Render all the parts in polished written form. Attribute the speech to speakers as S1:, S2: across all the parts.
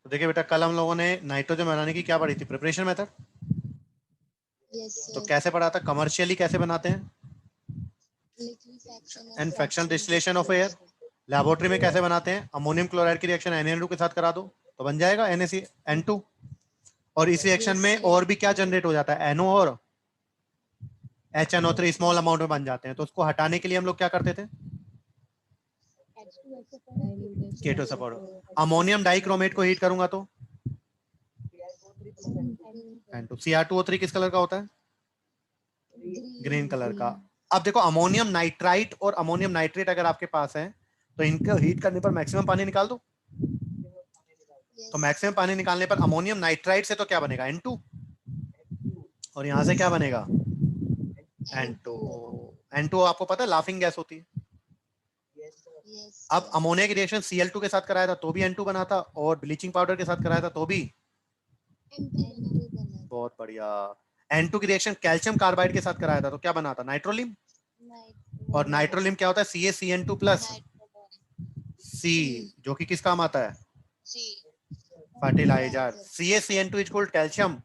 S1: तो देखिए बेटा, कल हम लोगों ने नाइट्रोजन बनाने की क्या पढ़ी थी? Preparation method. तो कैसे पढ़ा था? कमर्शियली कैसे बनाते हैं? And fractional distillation of air. Laboratory में कैसे बनाते हैं? अमोनियम क्लोराइड की रिएक्शन NaN2 के साथ करा दो तो बन जाएगा NaCN2। और इस रिएक्शन में और भी क्या जनरेट हो जाता है? NO और HNO3 स्मॉल अमाउंट में बन जाते हैं। तो उसको हटाने के लिए हम लोग क्या करते थे? केटो सपोर्ट। अमोनियम डाइक्रोमेट को हीट करूंगा तो N2। Cr2O3 किस कलर का होता है? ग्रीन कलर का। अब देखो, अमोनियम नाइट्राइट और अमोनियम नाइट्रेट अगर आपके पास है तो इनको हीट करने पर मैक्सिमम पानी निकाल दो। तो मैक्सिमम पानी निकालने पर अमोनियम नाइट्राइट से तो क्या बनेगा? N2। और यहां से क्या बनेगा? N2। N2 आपको पता है लाफिंग गैस होती है। अब अमोनिया की रिएक्शन Cl2 के साथ कराया था तो भी N2 बना था, और ब्लीचिंग पाउडर के साथ कराया था तो भी। बहुत बढ़िया। N2 की रिएक्शन कैल्शियम कार्बाइड के साथ कराया था तो क्या बना था? नाइट्रोलिम। और नाइट्रोलिम क्या होता है? CaCN2 प्लस C, जो कि किस काम आता है? Fertiliser. CaCN2 equal calcium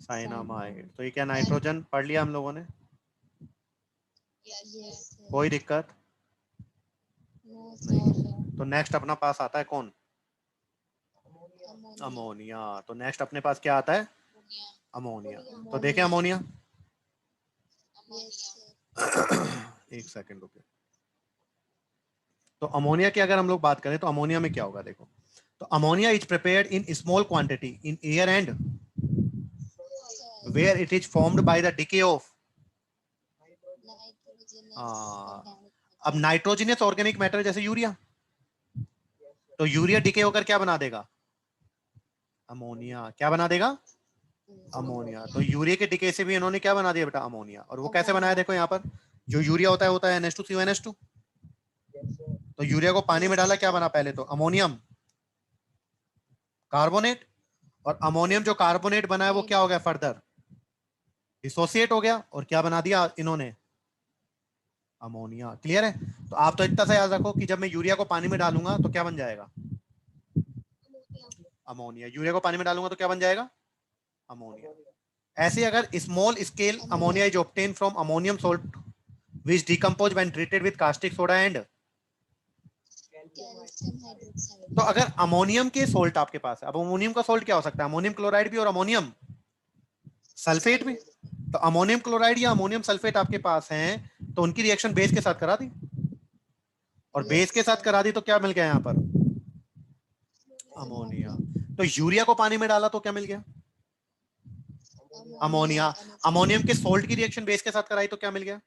S1: cyanamide. तो ये क्या नाइट्रोजन पढ़ लिया हम लोगों ने? कोई दिक्कत नहीं। तो नेक्स्ट अपना पास आता है कौन? अमोनिया। तो नेक्स्ट अपने पास क्या आता है? अमोनिया। तो देखें अमोनिया। एक सेकंड रुके। तो अमोनिया की अगर हम लोग बात करें तो अमोनिया में क्या होगा? देखो, तो ammonia is prepared in small quantity in air and where it is formed by the decay of. अब नाइट्रोजनियस ऑर्गेनिक मैटर जैसे यूरिया, तो यूरिया डिके होकर क्या बना देगा? अमोनिया। क्या बना देगा? अमोनिया। तो यूरिया के डिके से भी इन्होंने क्या बना दिया बेटा? अमोनिया। और वो कैसे बनाया? देखो यहाँ पर जो यूरिया होता है NH2CONH2। तो यूरिया को पानी में डाला, क्या बना? पहले तो अमोनियम कार्बोनेट। और अमोनियम जो कार्बोनेट बना है वो क्या हो गया? फर्दर डिसोसिएट हो गया और क्या बना दिया इन्होंने? अमोनिया। क्लियर है? तो आप तो इतना सा याद रखो कि जब मैं यूरिया को पानी में डालूंगा तो क्या बन जाएगा? अमोनिया। यूरिया को पानी में डालूंगा तो क्या बन जाएगा? अमोनिया। ऐसे अगर small scale ammonia is obtain from ammonium salt which decompose when treated with caustic soda and. तो अगर अमोनियम के सोल्ट आपके पास है, अब अमोनियम का सोल्ट क्या हो सकता है? अमोनियम क्लोराइड भी और अमोनियम सल्फेट भी। तो अमोनियम क्लोराइड या अमोनियम सल्फेट आपके पास हैं तो उनकी रिएक्शन बेस के साथ करा दी, और बेस के साथ करा दी तो क्या मिल गया यहाँ पर? अमोनिया। तो यूरिया को पानी में डाला तो क्या मिल गया? अमोनिया। अमोनियम के सोल्ट की रिएक्शन बेस के साथ कराई तो क्या मिल गया?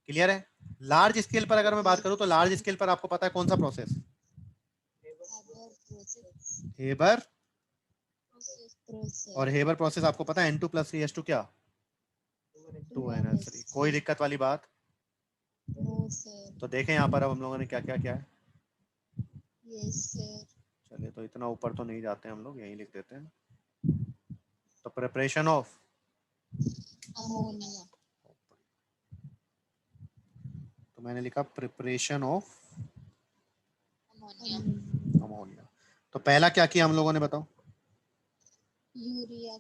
S1: क्लियर है? लार्ज स्केल पर अगर मैं बात करूं तो लार्ज स्केल पर आपको पता है कौन सा प्रोसेस? हेबर। और हेबर प्रोसेस आपको पता है N2 + 3H2 क्या? 2NH3। कोई दिक्कत वाली बात? तो देखें यहाँ पर अब हम लोगों ने क्या क्या किया है। चलिए, तो इतना ऊपर तो नहीं जाते हम लोग, यहीं लिख देते हैं। तो प्रिपरेशन ऑफ अमोनिया, तो मैंने लिखा प्रिपरेशन ऑफ अमोनिया। तो पहला क्या किया हम लोगों ने, बताओ? यूरिया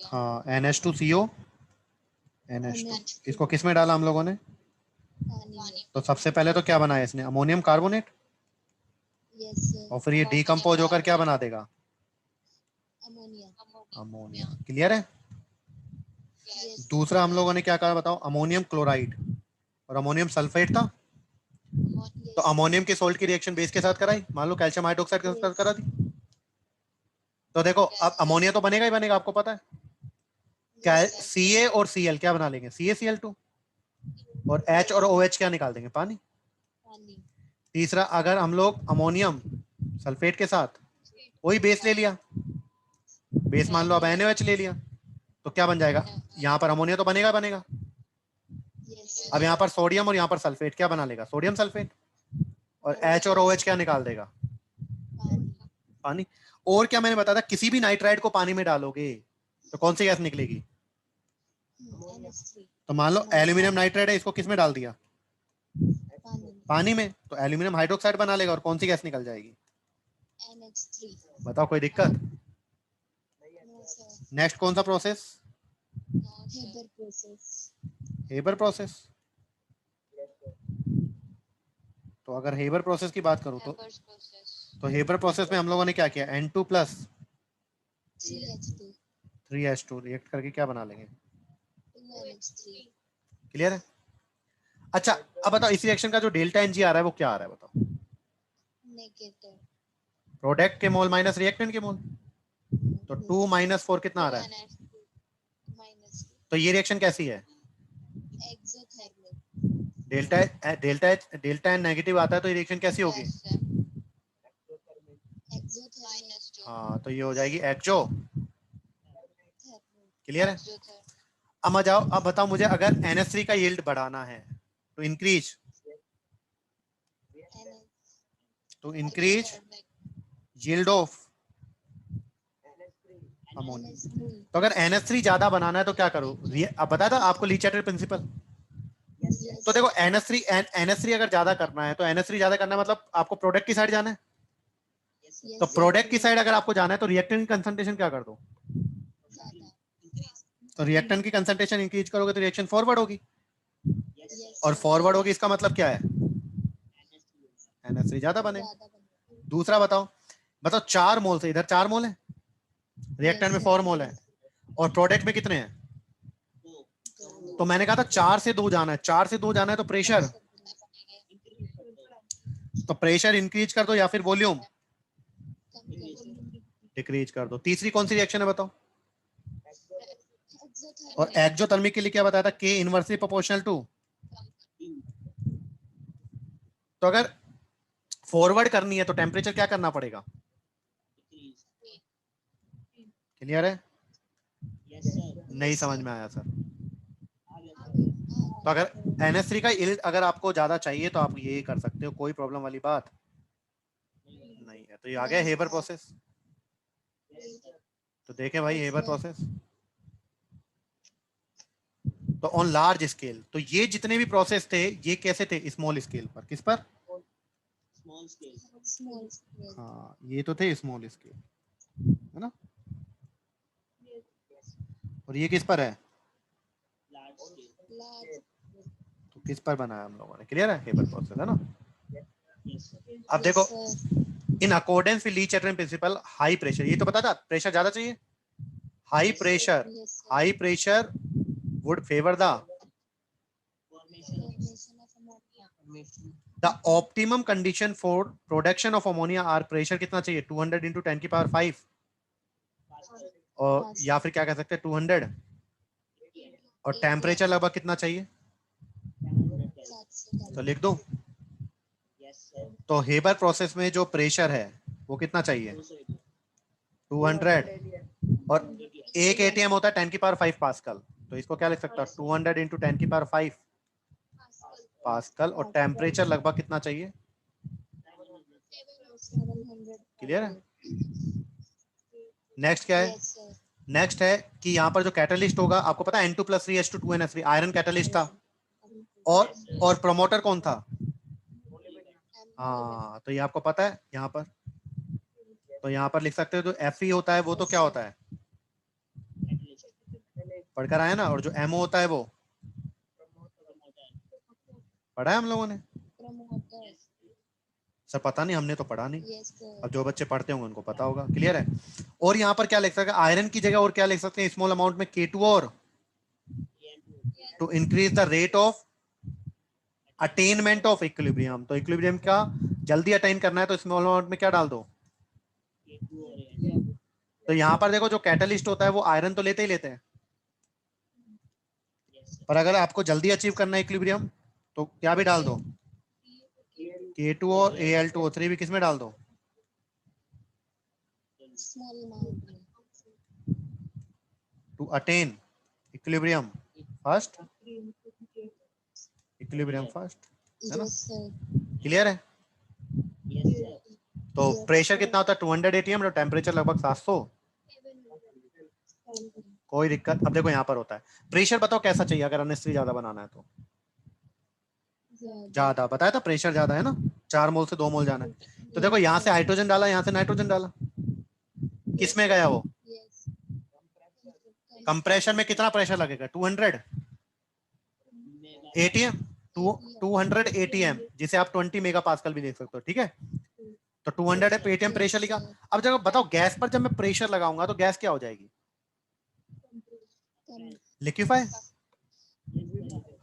S1: हाँ, NH2CO NH2। इसको किस में डाला हम लोगों ने? तो सबसे पहले तो क्या बनाया इसने? Ammonium carbonate. और फिर ये डीकम्पोज होकर क्या बना देगा? अमोनिया। क्लियर है? दूसरा हम लोगों ने क्या कहा बताओ? अमोनियम क्लोराइड और अमोनियम सल्फेट था। तो अमोनियम के सोल्ट की रिएक्शन बेस के साथ कराई, मान लो कैल्शियम हाइड्रोक्साइड के साथ करा दी। तो देखो, अब अमोनिया तो बनेगा ही बनेगा, आपको पता है। Ca और Cl क्या बना लेंगे? CaCl2। और H और OH क्या निकाल देंगे? पानी। तीसरा, अगर हम लोग अमोनियम सल्फेट के साथ वही बेस ले लिया, बेस मान लो अब NaOH ले लिया, तो क्या बन जाएगा? यहाँ पर अमोनिया तो बनेगा बनेगा। अब यहाँ पर सोडियम और यहाँ पर सल्फेट क्या बना लेगा? Sodium sulphate. और H और OH क्या निकाल देगा? पानी। और क्या मैंने बताया था? किसी भी नाइट्राइड को पानी में डालोगे तो कौन सी गैस निकलेगी? तो मान लो एल्यूमिनियम नाइट्राइड है, इसको किस में डाल दिया? पानी में, तो एल्यूमिनियम हाइड्रोक्साइड बना लेगा और कौन सी गैस निकल जाएगी? बताओ, कोई दिक्कत? नेक्स्ट कौन सा प्रोसेस? Haber process. तो अगर हेबर प्रोसेस की बात करूं तो हेबर प्रोसेस में हम लोगों ने क्या किया? N2 प्लस 3H2 रिएक्ट करके क्या बना लेंगे? क्लियर है? अच्छा, अब बताओ इस रिएक्शन का जो डेल्टा एनजी आ रहा है वो क्या आ रहा है? बताओ। प्रोडक्ट के मोल माइनस रिएक्टेंट के मोल, तो 2 - 4 कितना आ रहा है? तो ये रिएक्शन कैसी है? डेल्टा एन नेगेटिव आता है तो ये रिएक्शन कैसी होगी? हाँ, तो ये हो जाएगी एक्जो। क्लियर है? अब आ जाओ, अब बताओ मुझे, अगर NH3 का यील्ड बढ़ाना है तो इंक्रीज यील्ड ऑफ अमोनिया। तो अगर NH3 ज्यादा बनाना है तो क्या करो? अब बताया था आपको ली चैटर्जी प्रिंसिपल। तो देखो NH3 अगर ज्यादा करना है तो NH3 ज्यादा करना है मतलब आपको प्रोडक्ट की साइड जाना है। तो प्रोडक्ट की साइड अगर आपको जाना है तो रिएक्टेंट की कंसंट्रेशन क्या कर दो? तो रिएक्टेंट की कंसंट्रेशन इंक्रीज करोगे तो रिएक्शन फॉरवर्ड होगी, और फॉरवर्ड होगी इसका मतलब क्या है? NH3 ज्यादा बने। दूसरा बताओ 4 मोल से इधर 4 मोल है, रिएक्टेंट में 4 मोल है, और प्रोडक्ट में कितने हैं? तो मैंने कहा था 4 से 2 जाना है, 4 से 2 जाना है तो प्रेशर इंक्रीज कर दो या फिर वॉल्यूम डिक्रीज कर दो। तीसरी कौन सी रिएक्शन है बताओ? और एक्सोथर्मिक के लिए क्या बताया था? K inversely proportional to. तो अगर फॉरवर्ड करनी है तो टेम्परेचर क्या करना पड़ेगा? क्लियर है? नहीं समझ में आया सर? तो अगर NH3 का यील्ड अगर आपको ज्यादा चाहिए तो आप ये कर सकते हो, कोई प्रॉब्लम वाली बात नहीं है। तो ये आ गया हेबर प्रोसेस। तो देखें भाई हेबर प्रोसेस, तो ऑन लार्ज स्केल, तो ये जितने भी प्रोसेस थे ये कैसे थे? स्मॉल स्केल पर। किस पर? हाँ, ये तो थे स्मॉल स्केल, है ना? और ये किस पर है? तो किस पर बना है हम लोगों ने? क्लियर है? हेबर प्रोसेस, है ना? अब देखो, in accordance with Le Chatelier principle, high pressure, ये तो पता था प्रेशर ज्यादा चाहिए। High pressure would favour the optimum condition for production of ammonia आर प्रेशर कितना चाहिए? 200 × 10⁵, और या फिर क्या कह सकते हैं 200, और टेम्परेचर लगभग कितना चाहिए? तो लिख दो। तो हेबर प्रोसेस में जो प्रेशर है वो कितना चाहिए? 200, और एक ATM होता है 10⁵ पास्कल, तो इसको क्या लिख सकता है? 200 × 10⁵ पास्कल, और टेम्परेचर लगभग कितना चाहिए? क्लियर है? नेक्स्ट क्या है? नेक्स्ट है कि यहाँ पर जो कैटलिस्ट होगा, आपको पता है N2 + 3H2 2NH3 iron catalyst था, और प्रोमोटर कौन था? हाँ, तो ये आपको पता है यहाँ पर, तो यहाँ पर लिख सकते हो जो Fe होता है वो तो क्या होता है? पढ़कर आया ना? और जो MO होता है वो पढ़ा है हम लोगों ने? सर पता नहीं, हमने तो पढ़ा नहीं। अब जो बच्चे पढ़ते होंगे उनको पता होगा। क्लियर है? और यहाँ पर क्या लिख सकते हैं? आयरन की जगह और क्या लिख सकते हैं? स्मॉल अमाउंट में K2 और to increase the rate of attainment of equilibrium. तो इक्विलिब्रियम का जल्दी अटेन करना है तो स्मॉल अमाउंट में क्या डाल दो? तो यहाँ पर देखो जो कैटलिस्ट होता है वो आयरन तो लेते ही लेते हैं, पर अगर आपको जल्दी अचीव करना है इक्विलिब्रियम तो क्या भी डाल दो? K2 और Al2O3 भी किसमें डाल दो? टू अटेन इक्विलिब्रियम फर्स्ट, है ना? क्लियर है? तो प्रेशर कितना होता है? 200 ATM, और टेम्परेचर लगभग 700। कोई दिक्कत? अब देखो यहाँ पर होता है प्रेशर, बताओ कैसा चाहिए अगर NH3 ज्यादा बनाना है तो? ज्यादा, बताया था प्रेशर ज्यादा है ना, 4 मोल से 2 मोल जाना है। तो देखो यहाँ से हाइड्रोजन डाला, यहाँ से नाइट्रोजन डाला, किस में गया वो? कंप्रेशन में कितना प्रेशर लगेगा? 200 एटीएम, 200 एटीएम, जिसे आप 20 मेगा पास्कल भी देख सकते हो, ठीक है। तो 200 एटीएम प्रेशर लिखा। अब जब बताओ गैस पर जब मैं प्रेशर लगाऊंगा तो गैस क्या हो जाएगी? लिक्विफाई।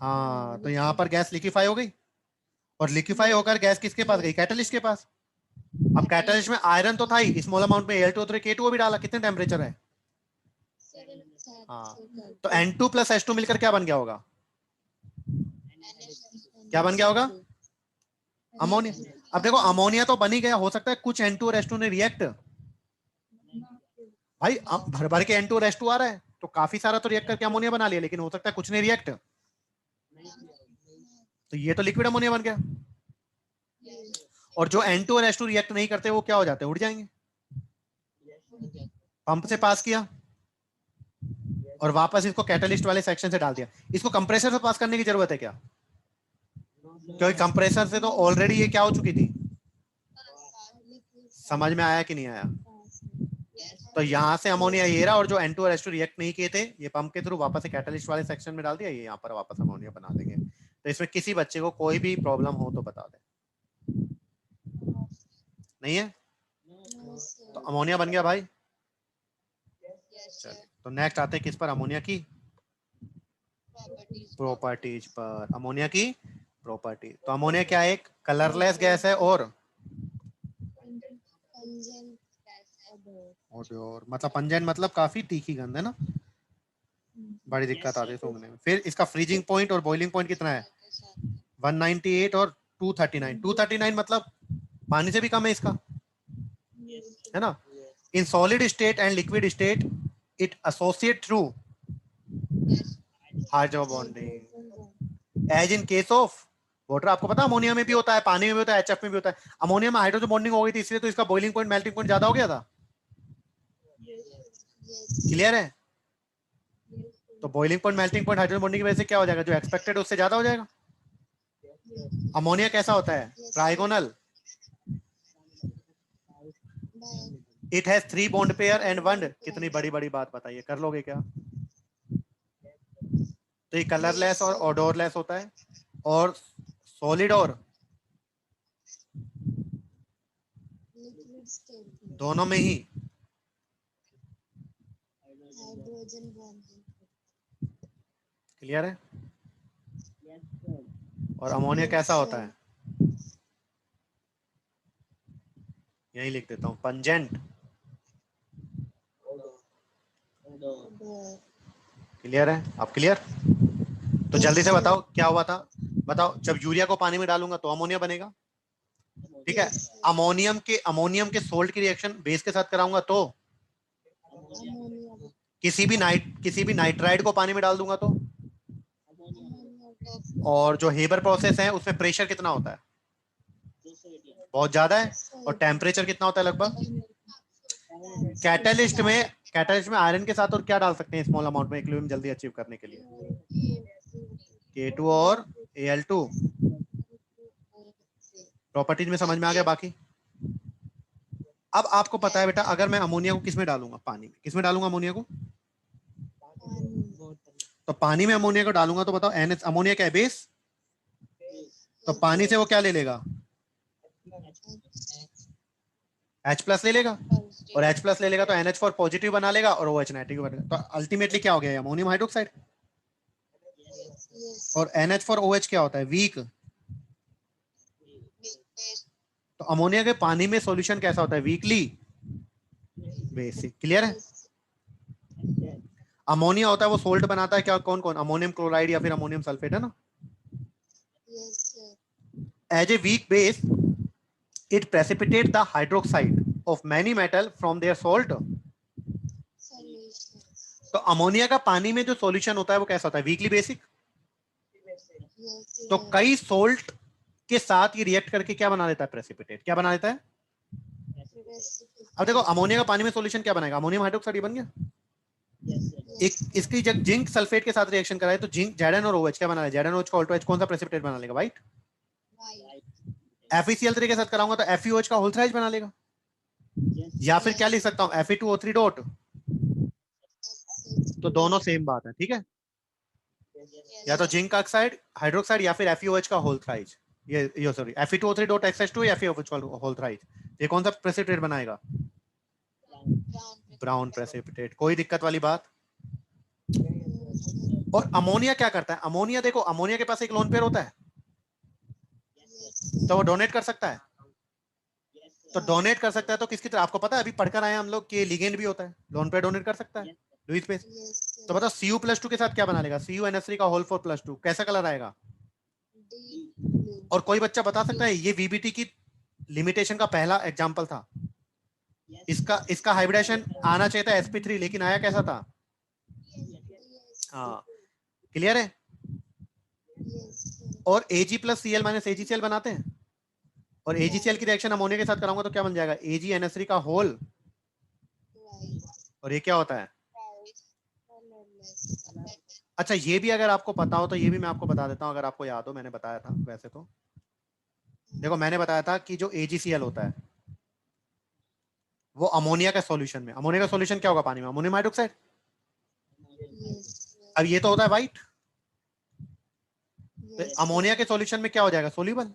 S1: हाँ, तो यहाँ पर गैस लिक्विफाई हो गई, और लिक्विफाई होकर गैस किसके पास गई? कैटलिस्ट के पास। अब कैटलिस्ट में आयरन तो था ही, स्मॉल अमाउंट में Al2O3 K2O भी डाला, कितने टेम्परेचर है? हाँ, तो N2 प्लस H2 मिलकर क्या बन गया होगा? क्या बन गया होगा? अमोनिया। अब देखो अमोनिया तो बन ही गया, हो सकता है कुछ N2 और H2 ने रिएक्ट, भाई भर भर के N2 और H2 आ रहा है, तो काफी सारा तो रिएक्ट करके अमोनिया बना लिया, लेकिन हो सकता है कुछ ने रिएक्ट, तो ये तो लिक्विड अमोनिया बन गया। और जो N2 और H2 रिएक्ट नहीं करते वो क्या हो जाते हैं? उड़ जाएंगे। पंप से पास किया और वापस इसको कैटलिस्ट वाले सेक्शन से डाल दिया। इसको कंप्रेसर से पास करने की जरूरत है क्या? क्योंकि कंप्रेसर से तो ऑलरेडी ये क्या हो चुकी थी। समझ में आया कि नहीं आया? तो यहाँ से अमोनिया ये रहा, और जो N2 और H2 रिएक्ट नहीं किए थे ये पंप के थ्रू वापस से कैटलिस्ट वाले सेक्शन में डाल दिया, ये यहाँ पर वापस अमोनिया बना देंगे। तो इसमें किसी बच्चे को कोई भी प्रॉब्लम हो तो बता दे। नहीं है तो अमोनिया बन गया भाई। चल, तो नेक्स्ट आते हैं किस पर? अमोनिया की प्रॉपर्टीज पर। अमोनिया की प्रॉपर्टी। तो अमोनिया क्या है? एक कलरलेस गैस है और और मतलब पंजेंट मतलब काफी तीखी गंध है ना, बड़ी दिक्कत आती है सूंघने में। फिर इसका फ्रीजिंग पॉइंट और बॉइलिंग पॉइंट कितना है? 198 और 239। 239 मतलब पानी से भी कम है इसका, है ना। In solid state and liquid state it associate through hydro bonding as in case of water. आपको पता है अमोनिया में भी होता है, पानी में भी होता है, HF में भी होता है। अमोनिया में हाइड्रोजन बॉन्डिंग हो गई थी, इसलिए तो इसका बॉइलिंग पॉइंट मेल्टिंग पॉइंट ज्यादा हो गया था। क्लियर है? तो boiling point melting point hydrogen bonding की वजह से क्या हो जाएगा? जो एक्सपेक्टेड उससे ज्यादा हो जाएगा। अमोनिया कैसा होता है? Trigonal. It has 3 bond pair and 1। कितनी बड़ी बड़ी बात बताइए, कर लोगे क्या? तो ये कलरलेस और ओडोरलेस होता है, और सॉलिड और दोनों में ही क्लियर है। और अमोनिया कैसा होता है? यही लिख देता हूं, पंजेंट। क्लियर है? आप क्लियर? तो जल्दी से बताओ क्या हुआ था। बताओ, जब यूरिया को पानी में डालूंगा तो अमोनिया बनेगा, ठीक है। अमोनियम के सोल्ट की रिएक्शन बेस के साथ कराऊंगा तो किसी भी नाइट्राइड को पानी में डाल दूंगा तो। और जो हेबर प्रोसेस है उसमें प्रेशर कितना होता है? बहुत ज्यादा है। और टेम्परेचर कितना होता है लगभग? कैटलिस्ट में आयरन के साथ और क्या डाल सकते हैं स्मॉल अमाउंट में इक्विलिब्रियम जल्दी अचीव करने के लिए? K2 और Al2। प्रॉपर्टीज में समझ में आ गया बाकी? अब आपको पता है बेटा, अगर मैं अमोनिया को किस में डालूंगा? पानी में। किस में डालूंगा अमोनिया को? तो पानी में अमोनिया को डालूंगा तो बताओ NH, अमोनिया क्या है? बेस। तो पानी से वो क्या ले लेगा? H+ ले लेगा, और H+ ले लेगा तो NH4 पॉजिटिव बना लेगा और OH नेगेटिव बनेगा। तो अल्टीमेटली क्या हो गया? Ammonium hydroxide. और NH4 OH क्या होता है? वीक। तो अमोनिया के पानी में सॉल्यूशन कैसा होता है? Weekly basic. क्लियर है? अमोनिया होता है वो सोल्ट बनाता है क्या? कौन कौन? अमोनियम क्लोराइड या फिर अमोनियम सल्फेट, है ना। As a weak base it precipitate the hydroxide of many metal from their salt। तो अमोनिया का पानी में जो सॉल्यूशन होता है वो कैसा होता है? Weekly basic. तो कई सोल्ट के साथ ये रिएक्ट करके क्या बना देता है? प्रेसिपिटेट। क्या बना देता है? अब देखो अमोनिया का पानी में सॉल्यूशन क्या बनाएगा? अमोनियम हाइड्रोक्साइड बन गया। एक इसकी जब जिंक सल्फेट के साथ रिएक्शन कराए तो जिंक Zn और OH क्या बना लेगा? Zn OH का ऑल्टो H कौन सा प्रेसिपिटेट बना लेगा? व्हाइट। FeCl3 के साथ कराऊंगा तो FeOH का होल थ्राइज बना लेगा, या फिर क्या लिख सकता हूँ Fe2O3 डॉट, तो दोनों सेम बात है, ठीक है। या तो जिंक ऑक्साइड हाइड्रोक्साइड या फिर FeOH का होल थ्राइज, ये सॉरी Fe2O3 डॉट XH2 या FeOH का होल थ्राइज, ये कौन सा प्रेसिपिटेट बनाएगा? ब्राउन प्रेसिपिटेट, कोई दिक्कत वाली बात। और अमोनिया क्या करता है? अमोनिया देखो, अमोनिया के पास एक लोन पेयर होता है, तो वो डोनेट कर सकता है, तो डोनेट कर सकता है तो किसकी तरह? आपको पता है, अभी पढ़कर आए हम लोग कि लिगेंड भी होता है, लोन पेयर डोनेट कर सकता है, लुईस पेज। तो बताओ Cu+2 के साथ क्या बना लेगा? CuNH3 का होल 4+2, कैसा कलर आएगा? और कोई बच्चा बता सकता है, ये VBT की लिमिटेशन का पहला एग्जांपल था, इसका हाइब्रिडेशन आना चाहिए था sp3, लेकिन आया कैसा था? हाँ, क्लियर है। और Ag+Cl माइनस AgCl बनाते हैं, और AgCl की रिएक्शन अमोनिया के साथ कराऊंगा तो क्या बन जाएगा? AgNH3 का होल, और ये क्या होता है? अच्छा, ये भी अगर आपको पता हो तो ये भी मैं आपको बता देता हूँ, अगर आपको याद हो, मैंने बताया था वैसे तो। देखो, मैंने बताया था कि जो AgCl होता है वो अमोनिया का सॉल्यूशन में, अमोनिया का सॉल्यूशन क्या होगा पानी में? Ammonium hydroxide. अब ये तो होता है व्हाइट, तो अमोनिया के सॉल्यूशन में क्या हो जाएगा? सोल्यूबल।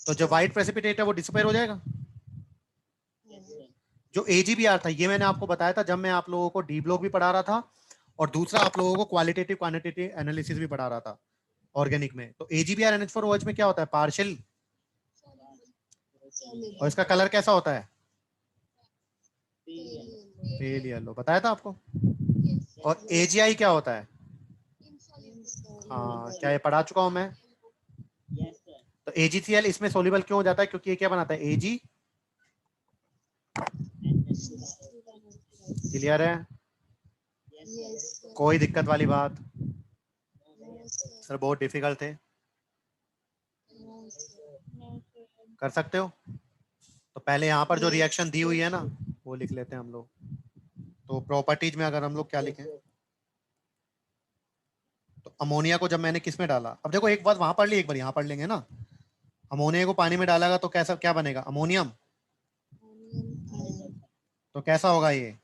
S1: तो जो व्हाइट प्रेसिपिटेट है वो डिसअपीयर हो जाएगा। जो AgBr था, ये मैंने आपको बताया था जब मैं आप लोगों को डी ब्लॉक भी पढ़ा रहा था, और दूसरा आप लोगों को क्वालिटेटिव क्वांटिटेटिव एनालिसिस भी पढ़ा रहा था ऑर्गेनिक में। तो AgBr NH4OH में क्या होता है? पार्शियल, और इसका कलर कैसा होता है? पेल येलो, बताया था आपको। और AgI क्या होता है? हाँ, क्या ये पढ़ा चुका हूं मैं? तो AgCl इसमें सोल्यूबल क्यों हो जाता है? क्योंकि ये क्या बनाता है? Ag। क्लियर है? कोई दिक्कत वाली बात? सर बहुत डिफिकल्ट थे, कर सकते हो। तो पहले यहाँ पर जो रिएक्शन दी हुई है ना, वो लिख लेते हैं हम लोग। तो प्रॉपर्टीज में अगर हम लोग क्या लिखें, तो अमोनिया को जब मैंने किस में डाला, अब देखो एक बात वहां पढ़ ली, एक बार यहाँ पढ़ लेंगे ना। अमोनिया को पानी में डालेगा तो कैसा क्या बनेगा? अमोनियम। तो कैसा होगा ये?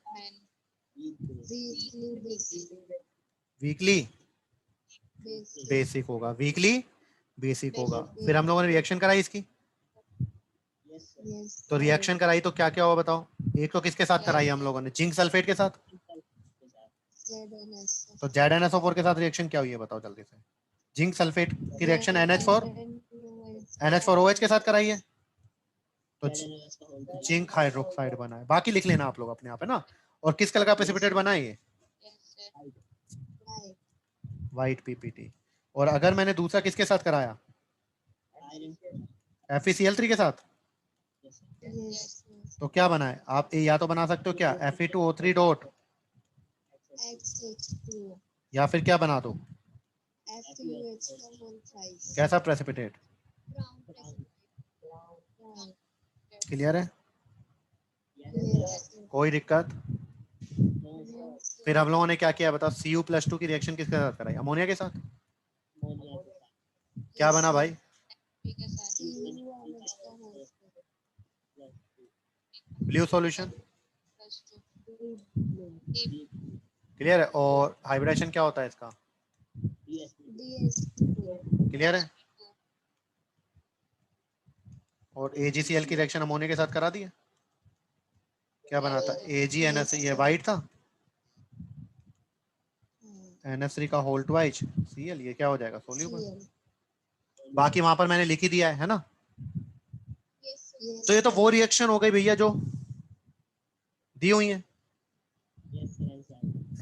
S1: वीकली बेसिक होगा, वीकली बेसिक होगा। फिर हम लोगों ने रिएक्शन कराई इसकी, तो रिएक्शन कराई तो क्या क्या हुआ बताओ? एक तो किसके साथ कराई हम लोगों ने? जिंक सल्फेट के साथ। तो ZnSO4 के साथ रिएक्शन क्या हुई है बताओ जल्दी से? जिंक सल्फेट की रिएक्शन NH4OH के साथ कराई है, तो जिंक हाइड्रोक्साइड बना है। बाकी लिख लेना आप लोग अपने आप, है ना। और किस कलर का प्रेसिपिटेट बना है ये? White PPT। और अगर मैंने दूसरा किसके साथ कराया? FeCl3 के साथ, तो क्या बना है? आप या तो बना सकते हो क्या Fe2O3 डॉट, या फिर क्या बना दो? कैसा प्रेसिपिटेट? क्लियर है? कोई दिक्कत? फिर हम लोगों ने क्या किया बताओ? Cu+2 की रिएक्शन किसके साथ कराई? अमोनिया के साथ। क्या बना भाई? Blue solution. क्लियर है? और हाइब्रिडेशन क्या होता है इसका? क्लियर है? और AgCl की रिएक्शन अमोनिया के साथ करा दिया, क्या बना था? AgNH, ये व्हाइट था, NH3 का होल ट्वाइस Cl, ये क्या हो जाएगा? सोल्यूबल। बाकी वहां पर मैंने लिख ही दिया है ना। तो ये तो वो रिएक्शन हो गई भैया जो दी हुई है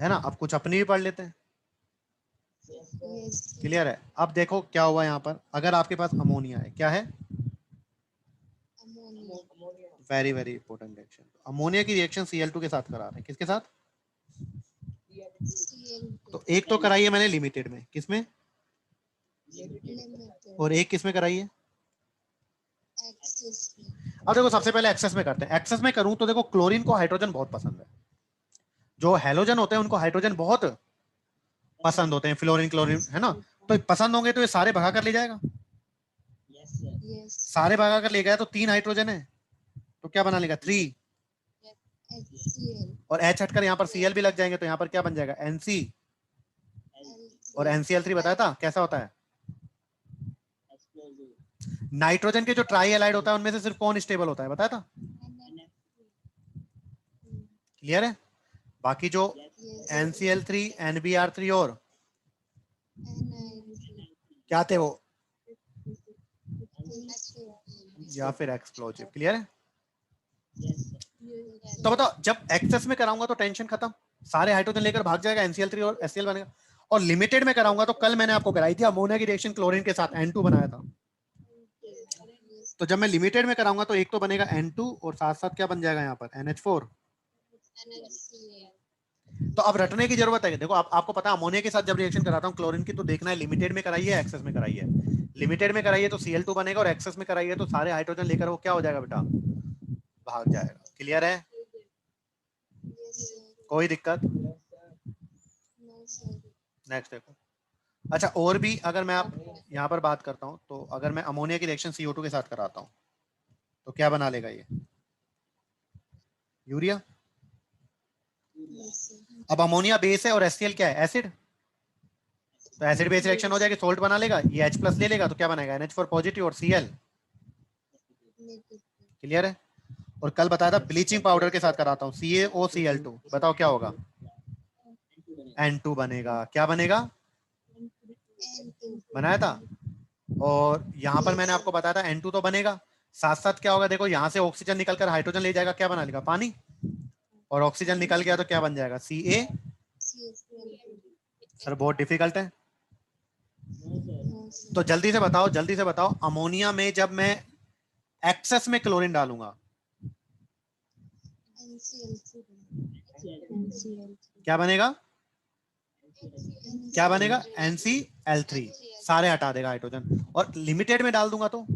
S1: ना। अब कुछ अपनी भी पढ़ लेते हैं। क्लियर है? अब देखो क्या हुआ यहाँ पर, अगर आपके पास अमोनिया है, क्या है? Very very important reaction. Ammonia की रिएक्शन Cl2 के साथ करा रहे हैं, किसके साथ? तो एक तो कराई है मैंने लिमिटेड में, किसमें? और एक किसमें कराई है? अब देखो सबसे पहले एक्सेस में करते हैं। एक्सेस में करूं तो देखो, क्लोरीन को हाइड्रोजन बहुत पसंद है, जो हैलोजन होते हैं उनको हाइड्रोजन बहुत पसंद होते हैं, फ्लोरीन क्लोरीन, है ना। तो पसंद होंगे तो ये सारे भगा कर ले जाएगा, सारे भगा कर ले गया तो 3 हाइड्रोजन है, तो क्या बना लेगा 3, और H हटकर यहाँ पर Cl भी लग जाएंगे तो यहाँ पर क्या बन जाएगा Nc, और NCl3 बताया था कैसा होता है। नाइट्रोजन के जो ट्राई एलाइड होता है उनमें से सिर्फ कौन स्टेबल होता है बताया था, क्लियर है। बाकी जो NCl3, NBr3 और क्या थे वो, या फिर एक्सप्लोजिव, क्लियर है। तो बताओ जब एक्सेस में कराऊंगा तो टेंशन खत्म, सारे हाइड्रोजन लेकर भाग जाएगा, NCl3 और HCl बनेगा। और लिमिटेड में कराऊंगा तो कल मैंने आपको कराई थी अमोनिया की रिएक्शन क्लोरीन के साथ, N2 बनाया था। तो जब मैं लिमिटेड में कराऊंगा तो एक तो बनेगा N2 और साथ साथ क्या बन जाएगा यहाँ पर NH4। तो अब रटने की जरूरत है, देखो आपको पता है अमोनिया के साथ जब रिएक्शन कराता हूँ क्लोरीन की तो देखना है लिमिटेड में कराइए एक्सेस में कराइए। लिमिटेड में कराइए तो Cl2 बनेगा और एक्सेस में कराइए तो सारे हाइड्रोजन लेकर वो क्या हो जाएगा बेटा, भाग जाएगा। क्लियर है, कोई दिक्कत। नेक्स्ट देखो, अच्छा और भी अगर मैं आप यहाँ पर बात करता हूँ तो अगर मैं अमोनिया की रिएक्शन CO2 के साथ कराता हूँ तो क्या बना लेगा ये, यूरिया। अब अमोनिया बेस है और HCl क्या है, एसिड, तो एसिड बेस रिएक्शन हो जाएगी, सोल्ट बना लेगा, ये H+ ले लेगा तो क्या बनाएगा NH4 पॉजिटिव और Cl। क्लियर है। और कल बताया था ब्लीचिंग पाउडर के साथ कराता हूँ CaOCl2, बताओ क्या होगा, N2 बनेगा, क्या बनेगा, बनाया था। और यहाँ पर मैंने आपको बताया था N2 तो बनेगा, साथ साथ क्या होगा देखो यहाँ से ऑक्सीजन निकलकर हाइड्रोजन ले जाएगा, क्या बना लेगा पानी, और ऑक्सीजन निकल गया तो क्या बन जाएगा Ca। सर बहुत डिफिकल्ट है, तो जल्दी से बताओ अमोनिया में जब मैं एक्सेस में क्लोरीन डालूंगा क्या बनेगा, क्या बनेगा NCl3, सारे हटा देगा हाइड्रोजन, और लिमिटेड में डाल दूंगा तो,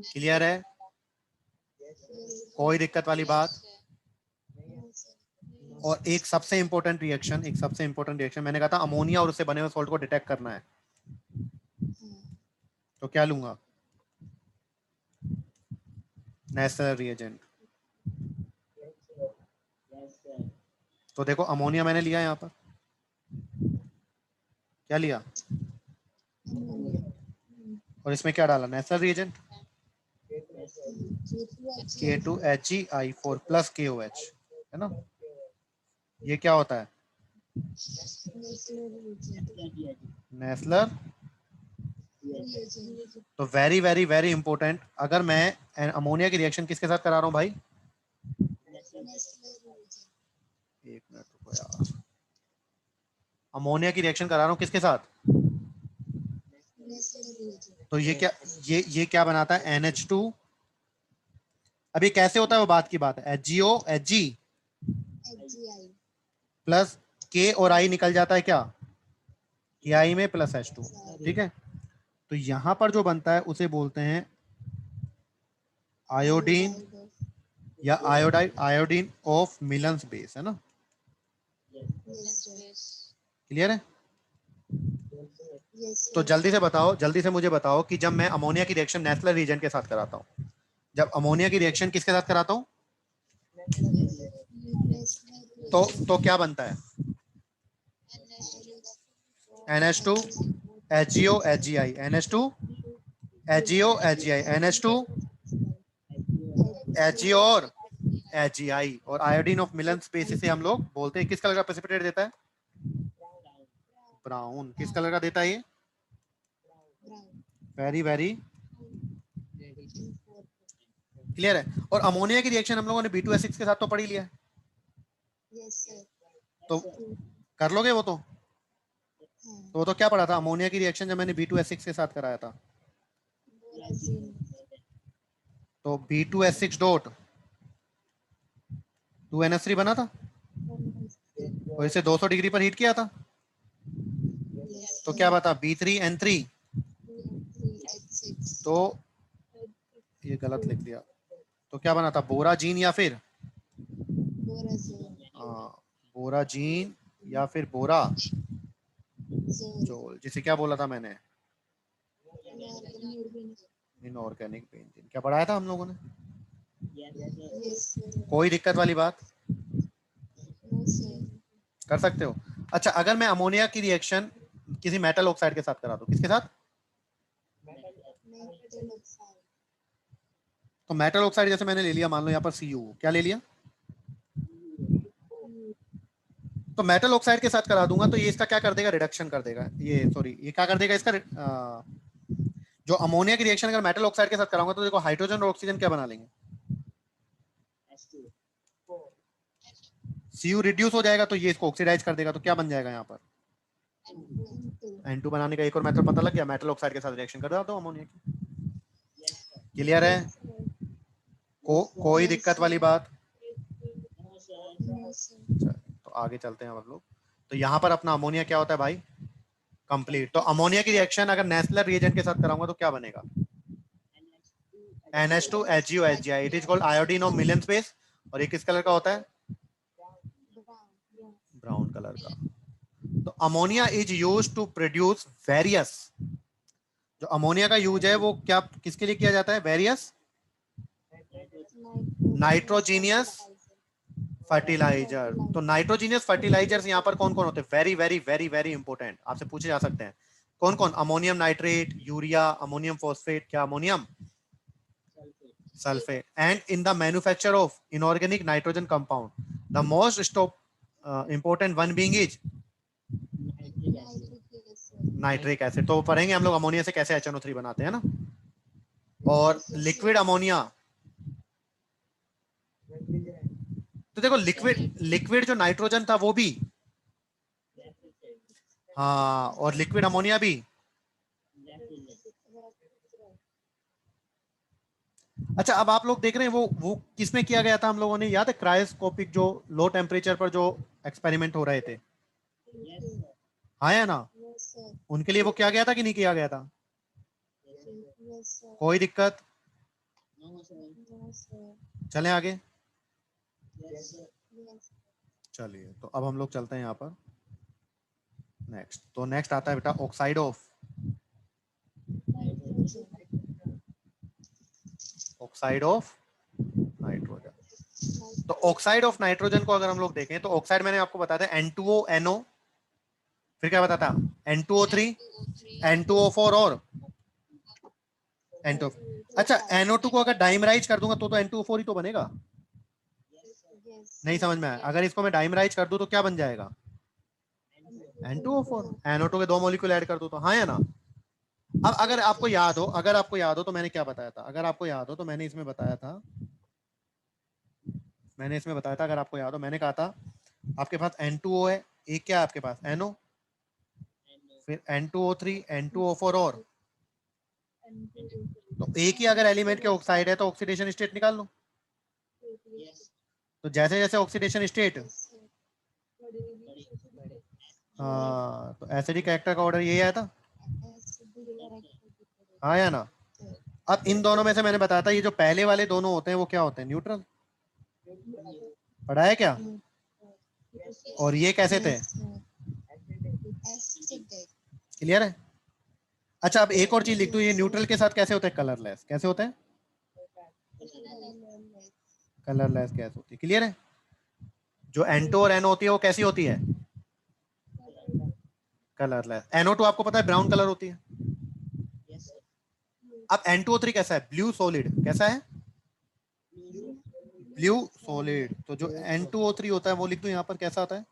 S1: क्लियर है, कोई दिक्कत वाली बात। और एक सबसे इंपॉर्टेंट रिएक्शन मैंने कहा था अमोनिया और उससे बने हुए सॉल्ट को डिटेक्ट करना है, तो क्या लूंगा, नेशनल रिएजेंट। तो देखो अमोनिया मैंने लिया यहाँ पर, क्या लिया, और इसमें क्या डाला national reagent, K2HgI4 plus KOH, है ना, ये क्या होता है नेस्लर। तो वेरी वेरी वेरी इंपॉर्टेंट, अगर मैं अमोनिया की रिएक्शन किसके साथ करा रहा हूँ भाई, एक मिनट रुको यार, अमोनिया की रिएक्शन करा रहा हूँ किसके साथ, तो ये क्या बनाता है NH2। अब ये कैसे होता है वो बात की बात है, HgO Hg प्लस K और I निकल जाता है क्या, KI में प्लस H2, ठीक है। तो यहां पर जो बनता है उसे बोलते हैं आयोडीन या आयोडीन ऑफ मिलन्स बेस, है ना, क्लियर है। तो जल्दी से मुझे बताओ कि जब मैं अमोनिया की रिएक्शन नेचुरल रीजेंट के साथ कराता हूँ, जब अमोनिया की रिएक्शन किसके साथ कराता हूँ तो क्या बनता है NH2 HgO HgI, NH2 HgO HgI, NH2 HgO और HgI, और आयोडीन ऑफ मिलन स्पेस से हम लोग बोलते हैं किस कलर का प्रेसिपिटेट देता है, ब्राउन। किस कलर का देता है ये, वेरी वेरी क्लियर है। और अमोनिया की रिएक्शन हम लोगों ने B2S6 के साथ तो पढ़ी लिया है, तो कर लोगे वो तो क्या पढ़ा था अमोनिया की रिएक्शन जब मैंने B2S6 के साथ कराया था, तो B2S6 डॉट 2NH3 बना था, और इसे 200 डिग्री पर हीट किया था, तो क्या बता B3N3, तो ये गलत लिख दिया, तो क्या बना था बोराजीन या फिर बोराजीन या फिर बोरा, जोल, जिसे क्या बोला था मैंने, इनऑर्गेनिक बेंजीन। क्या पढ़ाया था हम लोगों ने? कोई दिक्कत वाली बात? कर सकते हो। अच्छा, अगर मैं अमोनिया की रिएक्शन किसी मेटल ऑक्साइड के साथ करा दूं, किसके साथ? तो मेटल ऑक्साइड जैसे मैंने ले लिया, मान लो यहाँ पर Cu, क्या ले लिया? तो मेटल ऑक्साइड के साथ करा दूंगा तो ये इसका क्या कर देगा? रिडक्शन कर देगा। ये सॉरी, ये क्या कर देगा इसका? जो अमोनिया की रिएक्शन अगर मेटल ऑक्साइड के साथ कराऊंगा तो देखो हाइड्रोजन और ऑक्सीजन क्या बना लेंगे? Cu रिड्यूस हो जाएगा तो ये इसको ऑक्सीडाइज कर देगा, तो क्या बन जाएगा यहाँ पर? N2 बनाने का एक और मेथड पता लग गया, मेटल ऑक्साइड के साथ रिएक्शन कर दो अमोनिया की। क्लियर है? कोई दिक्कत वाली बात? तो आगे चलते हैं हम लोग। तो यहाँ पर अपना अमोनिया क्या होता है भाई? कंप्लीट। तो अमोनिया की रिएक्शन अगर नेस्लर रिएजेंट के साथ कराऊंगा तो क्या बनेगा? NH2 HgO HgI, it is called iodine of Milan space. और ये किस कलर का होता है? ब्राउन कलर का। तो ammonia is use to produce various, जो अमोनिया का यूज है वो क्या किसके लिए किया जाता है? Various nitrogenous fertiliser. तो नाइट्रोजीनियस फर्टिलाइजर्स यहाँ पर कौन कौन होते हैं? Very very very very important, आपसे पूछे जा सकते हैं। कौन कौन? Ammonium nitrate, urea, ammonium phosphate, क्या ammonium sulphate. And in the manufacture of inorganic nitrogen compound the most stop important one being is nitric acid. तो पढ़ेंगे हम लोग अमोनिया से कैसे HNO3 बनाते हैं ना। और लिक्विड अमोनिया, तो देखो लिक्विड जो नाइट्रोजन था वो भी, हाँ, और लिक्विड अमोनिया भी। अच्छा, अब आप लोग देख रहे हैं वो किसमें किया गया था हम लोगों ने, याद है? क्रायोस्कोपिक, जो लो टेम्परेचर पर जो एक्सपेरिमेंट हो रहे थे, हाँ या ना? उनके लिए वो किया गया था कि नहीं किया गया था? कोई दिक्कत? चलें आगे। चलिए, तो अब हम लोग चलते हैं यहाँ पर नेक्स्ट। तो नेक्स्ट आता है बेटा ऑक्साइड ऑफ नाइट्रोजन। तो ऑक्साइड ऑफ नाइट्रोजन को अगर हम लोग देखें तो ऑक्साइड मैंने आपको बताया था N2O NO, फिर क्या बताता? N2O3 N2O4 और N2। अच्छा, NO2 को अगर डाइमराइज कर दूंगा तो N2O4 ही तो बनेगा। नहीं समझ में आया? अगर इसको मैं डाइमराइज कर दूं तो क्या बन जाएगा? N2O4। NO2 के 2 मॉलिक्यूल ऐड कर दूं तो, हाँ या ना? अब अगर आपको याद हो, तो मैंने क्या बताया था? अगर आपको याद हो तो मैंने इसमें बताया था, अगर आपको याद हो मैंने कहा था आपके पास N2O है, एक क्या है आपके पास? NO, फिर N2O3 N2O4 और, तो एक ही अगर एलिमेंट के ऑक्साइड है तो ऑक्सीडेशन स्टेट निकाल लो। तो जैसे जैसे ऑक्सीडेशन स्टेट, तो एसिडिक कैरेक्टर का ऑर्डर यही आया था, हाँ या ना? अब इन दोनों में से मैंने बताया था ये जो पहले वाले दोनों होते हैं वो क्या होते हैं? न्यूट्रल। पढ़ा है क्या? और ये कैसे थे? क्लियर है? अच्छा, अब एक और चीज लिख दो, ये न्यूट्रल के साथ कैसे होते हैं? कलरलेस। कैसे होते हैं? कलरलेस गैस होती है। क्लियर है? जो N2 और NO होती है वो कैसी होती है? कलरलेस। NO2 आपको पता है ब्राउन कलर होती है। अब N2O3 कैसा है? Blue solid. कैसा है? Blue solid. तो जो N2O3 होता है वो लिख दो यहाँ पर, कैसा होता है?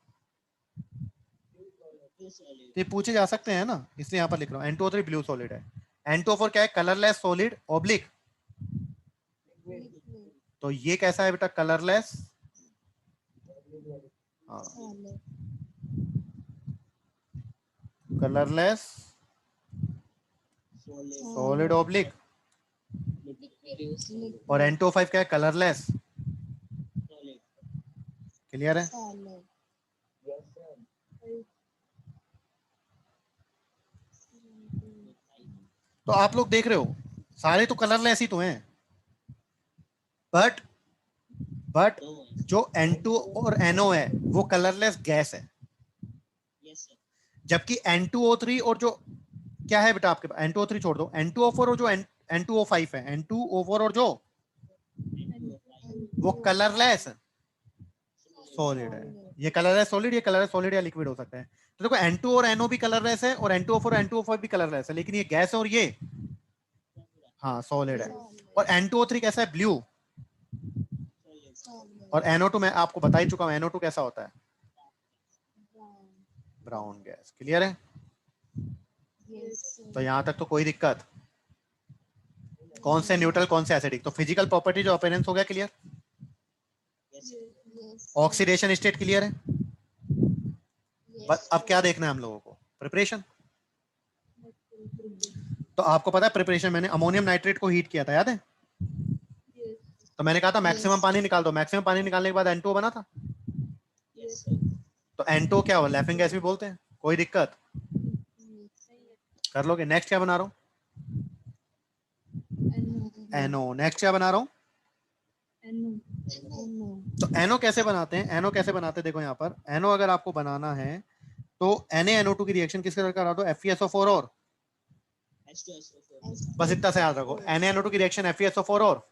S1: ये पूछे जा सकते हैं ना, इसलिए यहाँ पर लिख रहा हूँ N2O3 ब्लू सॉलिड है। N2O4 क्या है? Colourless solid oblique. तो ये कैसा है बेटा? Colourless, colourless solid oblique. और N2O5 क्या है? कलरलेस। क्लियर है? तो आप लोग देख रहे हो सारे तो कलरलेस ही तो हैं, बट जो N2 और NO है वो कलरलेस गैस है। जबकि N2O3 और जो क्या है बेटा आपके पास, N2O3 छोड़ दो, N2O4 और जो N2O5 है, N2O4 और जो वो कलरलेस सॉलिड है, ये कलरलेस सॉलिड, ये कलरलेस सॉलिड या लिक्विड हो सकता है। तो देखो N2 और NO भी कलरलेस है और N2O4 और N2O5 भी कलरलेस है, लेकिन ये गैस है और ये हाँ सॉलिड है। और N2O3 कैसा है, ब्लू, और NO2 मैं आपको बता ही चुका हूं, NO2 कैसा होता है, ब्राउन गैस। क्लियर है? तो यहां तक तो कोई दिक्कत, कौन से न्यूट्रल कौन से एसिडिक, तो फिजिकल प्रॉपर्टी जो अपीयरेंस हो गया क्लियर, ऑक्सीडेशन स्टेट क्लियर है। बस अब क्या देखना है हम लोगों को, प्रिपरेशन। तो आपको पता है प्रिपरेशन, मैंने अमोनियम नाइट्रेट को हीट किया था, याद है? तो मैंने कहा था मैक्सिमम पानी निकाल दो, मैक्सिमम पानी निकालने के बाद N2O बना था। तो N2O क्या हुआ, लैफिंग गैस भी बोलते हैं, कोई दिक्कत कर लोगे। नेक्स्ट क्या बना रहा हूँ, NO। नेक्स्ट क्या बना रहा हूँ, तो NO कैसे बनाते हैं, NO कैसे बनाते हैं, देखो यहाँ पर NO अगर आपको बनाना है तो NaNO2 की रिएक्शन किसके साथ करा दो, FeSO4 और बस इतना से याद रखो, NaNO2 की रिएक्शन FeSO4 और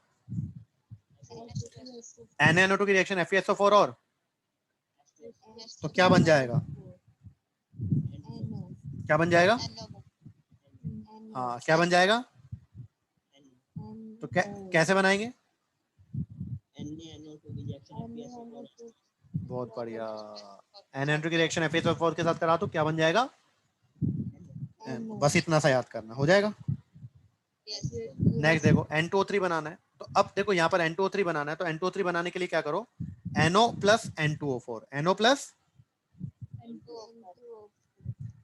S1: NaNO2 की रिएक्शन FeSO4 और तो क्या बन जाएगा, क्या बन जाएगा, हाँ क्या बन जाएगा, तो कैसे बनाएंगे, बहुत बढ़िया, NaNO2 की रिएक्शन FeSO4 के साथ करा तो क्या बन जाएगा, बस इतना सा याद करना, हो जाएगा। नेक्स्ट देखो N2O3 बनाना है, तो अब देखो यहाँ पर N2O3 बनाना है, तो N2O3 बनाने के लिए क्या करो, NO plus N2O4, NO plus,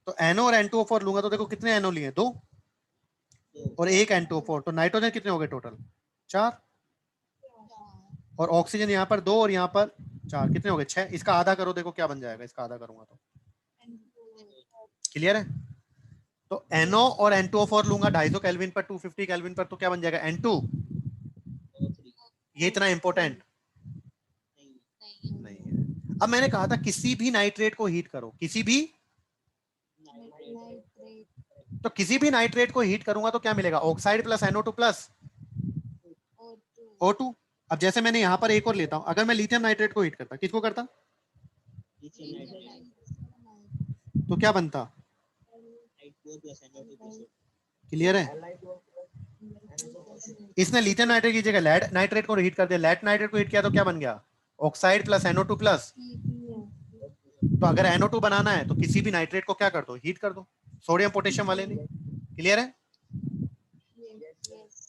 S1: तो NO और N2O4 लूंगा तो देखो कितने NO लिए, 2 और 1 N2O4, तो नाइट्रोजन कितने हो गए टोटल, 4, और ऑक्सीजन यहाँ पर 2 और यहाँ पर 4, कितने हो गए, 6। इसका आधा करो, देखो क्या बन जाएगा, इसका आधा करूंगा तो क्लियर है। तो NO और N2O4 लूंगा 250 केल्विन पर, 250 केल्विन पर, तो क्या बन जाएगा, N2। ये इतना इंपॉर्टेंट नहीं है। अब मैंने कहा था किसी भी नाइट्रेट को हीट करो, किसी भी, तो किसी भी नाइट्रेट को हीट करूंगा तो क्या मिलेगा, oxide plus NO2 plus O2। अब जैसे मैंने यहां पर एक और लेता हूं, अगर मैं लिथियम नाइट्रेट को हीट करता, किसको करता, तो क्या बनता, क्लियर है। इसने लिथियम नाइट्रेट की जगह लेड नाइट्रेट को हीट कर दिया, लेड नाइट्रेट को हीट किया तो क्या बन गया, ऑक्साइड प्लस NO2 प्लस, तो अगर NO2 बनाना है तो किसी भी नाइट्रेट को क्या कर दो, हीट कर दो, सोडियम पोटेशियम वाले ने। क्लियर है?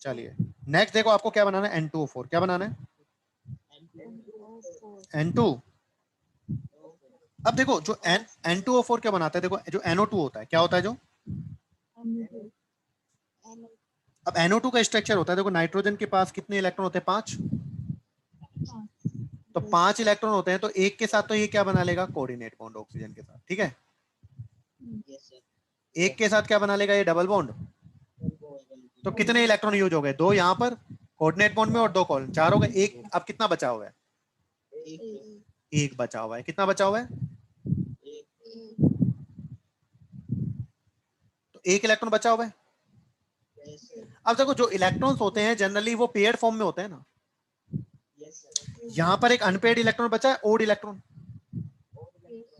S1: चलिए नेक्स्ट देखो आपको क्या बनाना है, N2O4 क्या बनाना है, N2। अब देखो जो N2O4 क्या बनाता है, देखो जो NO2 होता है क्या होता है, जो अब NO2 का स्ट्रक्चर होता है, देखो नाइट्रोजन के पास कितने इलेक्ट्रॉन होते हैं, 5, तो 5 इलेक्ट्रॉन होते हैं, तो एक के साथ तो ये क्या बना लेगा, कोऑर्डिनेट बॉन्ड ऑक्सीजन के साथ, ठीक है। एक के साथ क्या बना लेगा, ये डबल बॉन्ड, तो कितने इलेक्ट्रॉन यूज हो गए, 2 यहाँ पर कोऑर्डिनेट बॉन्ड में और 2 कॉलन, 4 हो गए। एक अब कितना बचा हुआ है, एक बचा हुआ है, कितना बचा हुआ है, तो 1 इलेक्ट्रॉन बचा हुआ है। अब देखो जो इलेक्ट्रॉन्स होते हैं जनरली वो पेयर्ड फॉर्म में होते हैं ना, यहां पर एक अनपेयर्ड इलेक्ट्रॉन बचा है, ओड इलेक्ट्रॉन,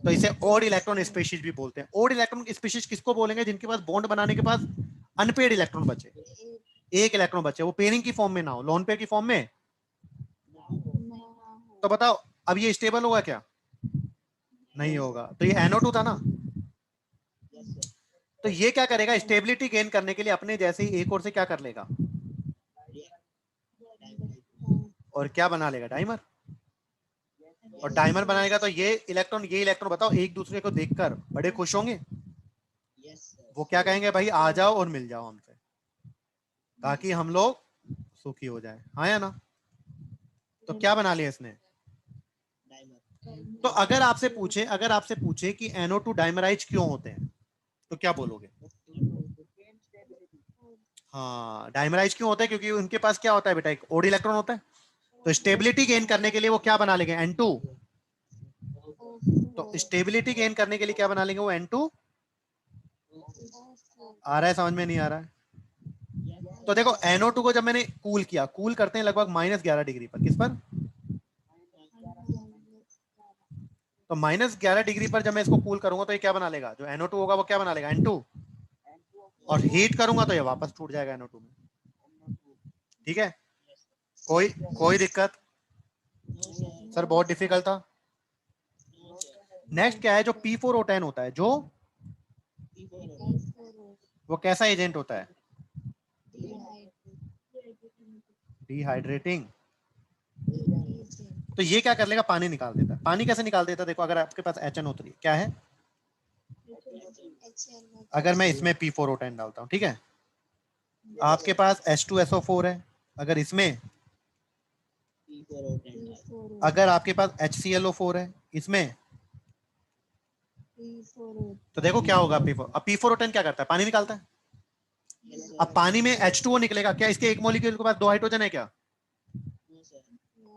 S1: तो इसे ओड इलेक्ट्रॉन स्पीशीज भी बोलते हैं। ओड इलेक्ट्रॉन स्पीशीज किसको बोलेंगे, जिनके पास बॉन्ड बनाने के पास अनपेयर्ड इलेक्ट्रॉन बचे, 1 इलेक्ट्रॉन बचे, वो पेयरिंग की फॉर्म में ना हो, लोन पेयर की फॉर्म में, तो बताओ अब ये स्टेबल होगा क्या, नहीं होगा। तो ये NO2 था ना, तो ये क्या करेगा, स्टेबिलिटी गेन करने के लिए अपने जैसे ही एक और से क्या कर लेगा, और क्या बना लेगा, डाइमर, और डाइमर बनाएगा तो ये इलेक्ट्रॉन बताओ एक दूसरे को देखकर बड़े खुश होंगे, वो क्या कहेंगे, भाई आ जाओ और मिल जाओ हमसे, ताकि हम लोग सुखी हो जाए, हाँ या ना। तो क्या बना लिया इसने, तो अगर आपसे पूछे कि NO2 डाइमराइज क्यों होते हैं तो क्या बोलोगे, हाँ डाइमराइज क्यों होता है, क्योंकि उनके पास क्या होता है बेटा, एक ओड इलेक्ट्रॉन होता है, तो स्टेबिलिटी गेन करने के लिए वो क्या बना लेंगे, N2, तो स्टेबिलिटी गेन करने के लिए क्या बना लेंगे वो N2 आ रहा है समझ में, नहीं आ रहा है? तो देखो NO2 को जब मैंने कूल किया, कूल करते हैं लगभग -11 डिग्री पर। किस पर? तो -11 डिग्री पर जब मैं इसको कूल करूंगा तो ये क्या बना लेगा? जो NO2 होगा वो क्या बना लेगा? N2। और हीट करूंगा तो ये वापस टूट जाएगा NO2 में। ठीक है, कोई कोई दिक्कत? सर बहुत डिफिकल्ट था। नेक्स्ट क्या है? जो P4O10 होता है, जो वो कैसा एजेंट होता है? डिहाइड्रेटिंग। तो ये क्या कर लेगा? पानी निकाल देता है। पानी कैसे निकाल देता है? देखो अगर आपके पास HNO3 क्या है, अगर मैं इसमें P4O10 डालता हूं, ठीक है, आपके पास H2SO4 है, अगर इसमें, अगर आपके पास HClO4 है इसमें, तो देखो क्या होगा P4। अब P4O10 क्या करता है? पानी निकालता है। अब पानी में H2O निकलेगा, क्या इसके एक मॉलिक्यूल के पास 2 हाइड्रोजन है क्या?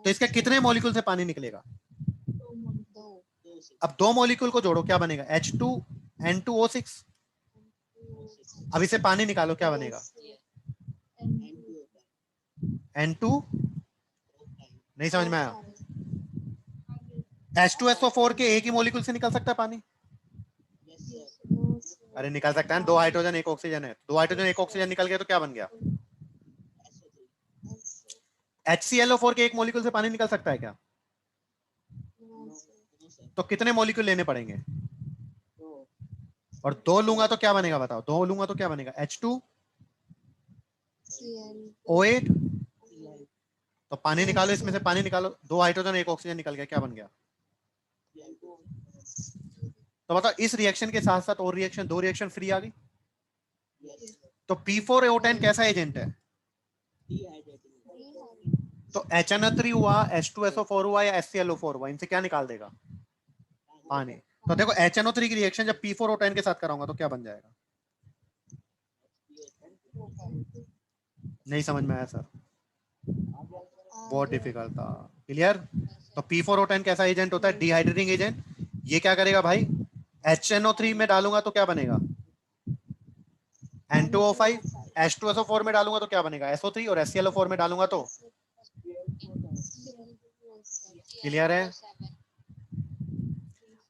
S1: तो इसके कितने मॉलिक्यूल से पानी निकलेगा? अब 2 मॉलिक्यूल को जोड़ो, क्या बनेगा? H2N2O6। अब इसे पानी निकालो, क्या बनेगा? N2। नहीं समझ में आया? H2SO4 के एक ही मॉलिक्यूल से निकल सकता है पानी? अरे निकल सकता है, 2 हाइड्रोजन 1 ऑक्सीजन है, 2 हाइड्रोजन 1 ऑक्सीजन निकल गया तो क्या बन गया? HClO4 के एक मॉलिक्यूल से पानी निकल सकता है क्या? तो कितने मॉलिक्यूल लेने पड़ेंगे? और 2 लूंगा तो क्या बनेगा? बताओ, 2 लूंगा तो क्या बनेगा? H2O8। तो पानी निकालो, इसमें से पानी निकालो, 2 हाइड्रोजन 1 ऑक्सीजन निकल गया, क्या बन गया? तो बताओ, इस रिएक्शन के साथ साथ और रिएक्शन, 2 रिएक्शन फ्री आ गई। तो P4O10 कैसा एजेंट है? तो HNO3 हुआ, H2SO4 हुआ या HClO4 हुआ, इनसे क्या निकाल देगा? पानी। तो देखो HNO3 की रिएक्शन जब P4O10 के साथ कराऊंगा तो क्या बन जाएगा? नहीं समझ में आया सर? बहुत डिफिकल्ट था। क्लियर? तो P4O10 कैसा एजेंट होता है? Dehydrating agent. ये क्या करेगा भाई? HNO3 में डालूंगा तो क्या बनेगा? N2O5। H2SO4 में डालूंगा तो क्या बनेगा? SO3। और HClO4 में डालूंगा तो, क्लियर है?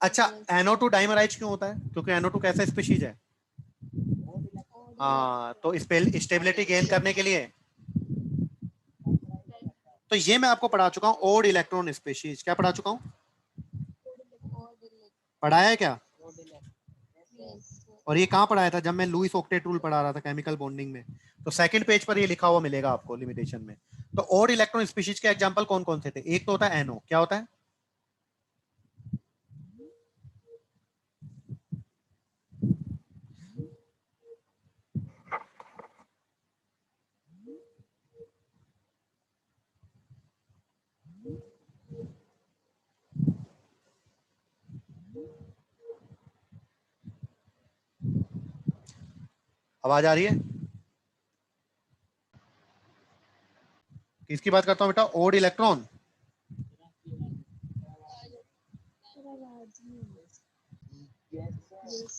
S1: अच्छा, NO2 डाइमराइज क्यों होता है? क्योंकि NO2 कैसा स्पीशीज है? हाँ, तो स्टेबिलिटी गेन करने के लिए। तो ये मैं आपको पढ़ा चुका हूँ, ओड इलेक्ट्रॉन स्पीशीज। क्या पढ़ा चुका हूँ? पढ़ाया है क्या? और ये कहाँ पढ़ाया था? जब मैं लुईस ऑक्टेट रूल पढ़ा रहा था केमिकल बॉन्डिंग में। तो सेकंड पेज पर ये लिखा हुआ मिलेगा आपको लिमिटेशन में। तो ओड इलेक्ट्रॉन स्पीशीज के एग्जांपल कौन कौन से थे? एक तो होता है NO। क्या होता है? आवाज आ रही है? किसकी बात करता हूँ बेटा? Odd electron.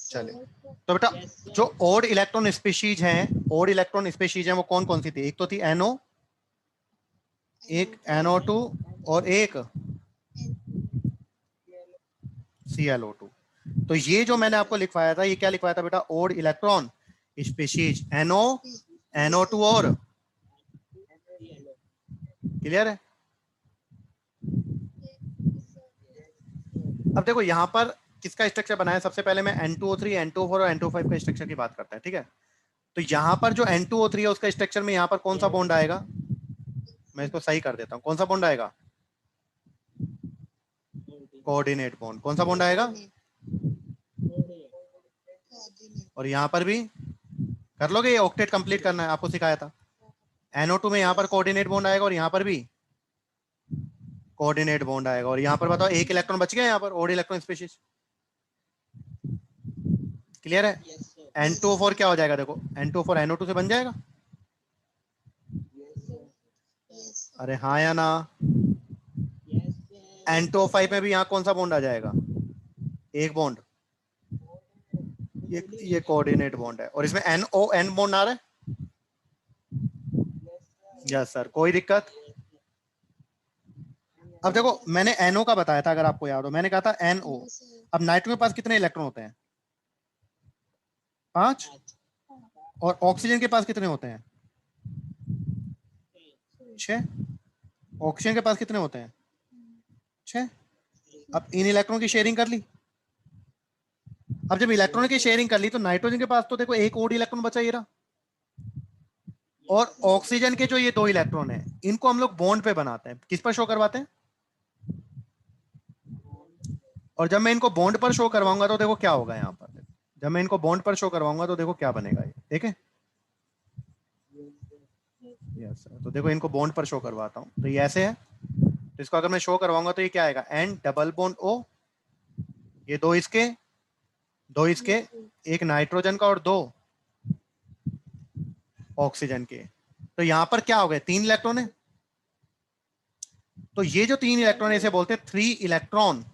S1: चले, तो बेटा जो ओड इलेक्ट्रॉन स्पीशीज हैं, ओड इलेक्ट्रॉन स्पीशीज हैं वो कौन कौन सी थी? एक तो थी NO, एक NO2 और एक ClO2। तो ये जो मैंने आपको लिखवाया था, ये क्या लिखवाया था बेटा? Odd electron species NO, NO2 और, क्लियर है? अब देखो यहाँ पर किसका स्ट्रक्चर बनाया? सबसे पहले मैं N2O3, N2O4 और N2O5 का स्ट्रक्चर की बात करता है, ठीक है? तो यहाँ पर जो N2O3 है उसका स्ट्रक्चर में यहाँ पर कौन सा बॉन्ड आएगा? मैं इसको सही कर देता हूँ। कौन सा बॉन्ड आएगा? Coordinate bond. कौन सा बॉन्ड आएगा? और यहाँ पर भी कर लोगे? ये ऑक्टेट कंप्लीट करना है, आपको सिखाया था। NO2 में यहाँ पर कोऑर्डिनेट बॉन्ड आएगा और यहाँ पर भी कोऑर्डिनेट बॉन्ड आएगा। और यहाँ पर बताओ, एक इलेक्ट्रॉन बच गया यहाँ पर, ओड इलेक्ट्रॉन स्पीशीज। क्लियर है? N2O4 क्या हो जाएगा? देखो N2O4 NO2 से बन जाएगा। अरे हाँ या ना? N2O5 में भी यहाँ कौन सा बॉन्ड आ जाएगा? एक बॉन्ड। ये कोऑर्डिनेट बॉन्ड है और इसमें NO बॉन्ड आ रहा है। यस सर, कोई दिक्कत। अब देखो मैंने NO का बताया था, अगर आपको याद हो मैंने कहा था NO। अब नाइट्रोजन के पास कितने इलेक्ट्रॉन होते हैं? 5। और ऑक्सीजन के पास कितने होते हैं? 6। ऑक्सीजन के पास कितने होते हैं? 6। अब इन इलेक्ट्रॉन की शेयरिंग कर ली। अब जब इलेक्ट्रॉन की शेयरिंग कर ली तो नाइट्रोजन के पास तो देखो एक और इलेक्ट्रॉन बचा ये रहा, और ऑक्सीजन के जो ये 2 इलेक्ट्रॉन है इनको हम लोग बॉन्ड पे बनाते हैं। किस पर शो करवाते हैं? और जब मैं इनको बॉन्ड पर शो करवाऊंगा तो देखो क्या होगा यहाँ पर। जब मैं इनको बॉन्ड पर शो करवाऊंगा तो देखो क्या बनेगा ये, देखें। यस तो देखो इनको बॉन्ड पर शो करवाता हूँ तो ये ऐसे है। तो इसको अगर मैं शो करवाऊंगा तो ये क्या आएगा? N double bond O। ये 2 इसके, 2 इसके, एक नाइट्रोजन का और 2 ऑक्सीजन के। तो यहां पर क्या हो गए? 3 इलेक्ट्रॉन है। तो ये जो 3 इलेक्ट्रॉन इसे बोलते हैं 3 इलेक्ट्रॉन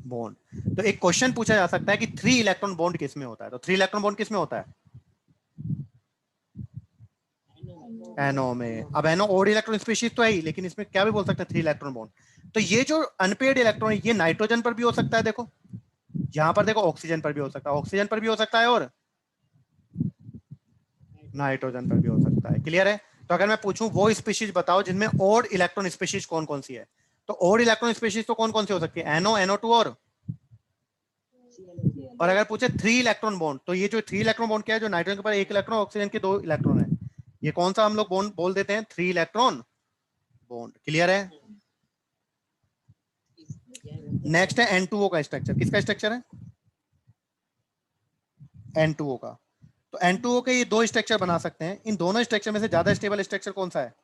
S1: बॉन्ड। तो एक क्वेश्चन पूछा जा सकता है कि 3 इलेक्ट्रॉन बॉन्ड किस में होता है? तो 3 इलेक्ट्रॉन बॉन्ड किस में होता है? NO में। अब NO और इलेक्ट्रॉन स्पीशीज तो है ही, लेकिन इसमें क्या भी बोल सकते हैं 3 इलेक्ट्रॉन बॉन्ड। तो ये जो अनपेयर्ड इलेक्ट्रॉन है ये नाइट्रोजन पर भी हो सकता है, देखो यहां पर देखो ऑक्सीजन पर भी हो सकता है, ऑक्सीजन पर भी हो सकता है और नाइट्रोजन पर भी हो सकता है। क्लियर है? तो अगर मैं पूछूं वो स्पीशीज बताओ जिनमें और इलेक्ट्रॉन स्पीशीज कौन कौन सी है, तो और इलेक्ट्रॉन स्पीशीज तो कौन कौन सी हो सकती है? NO, NO2 और अगर पूछे 3 इलेक्ट्रॉन बॉन्ड, तो ये जो 3 इलेक्ट्रॉन बॉन्ड क्या है? जो नाइट्रोजन के पास 1 इलेक्ट्रॉन, ऑक्सीजन के 2 इलेक्ट्रॉन है, ये कौन सा हम लोग बॉन्ड बोल देते हैं? 3 इलेक्ट्रॉन बॉन्ड। क्लियर है? नेक्स्ट है N2O का स्ट्रक्चर। किसका स्ट्रक्चर है? N2O का। तो N2O के ये 2 स्ट्रक्चर बना सकते हैं। इन दोनों स्ट्रक्चर में से ज्यादा स्टेबल स्ट्रक्चर कौन सा है?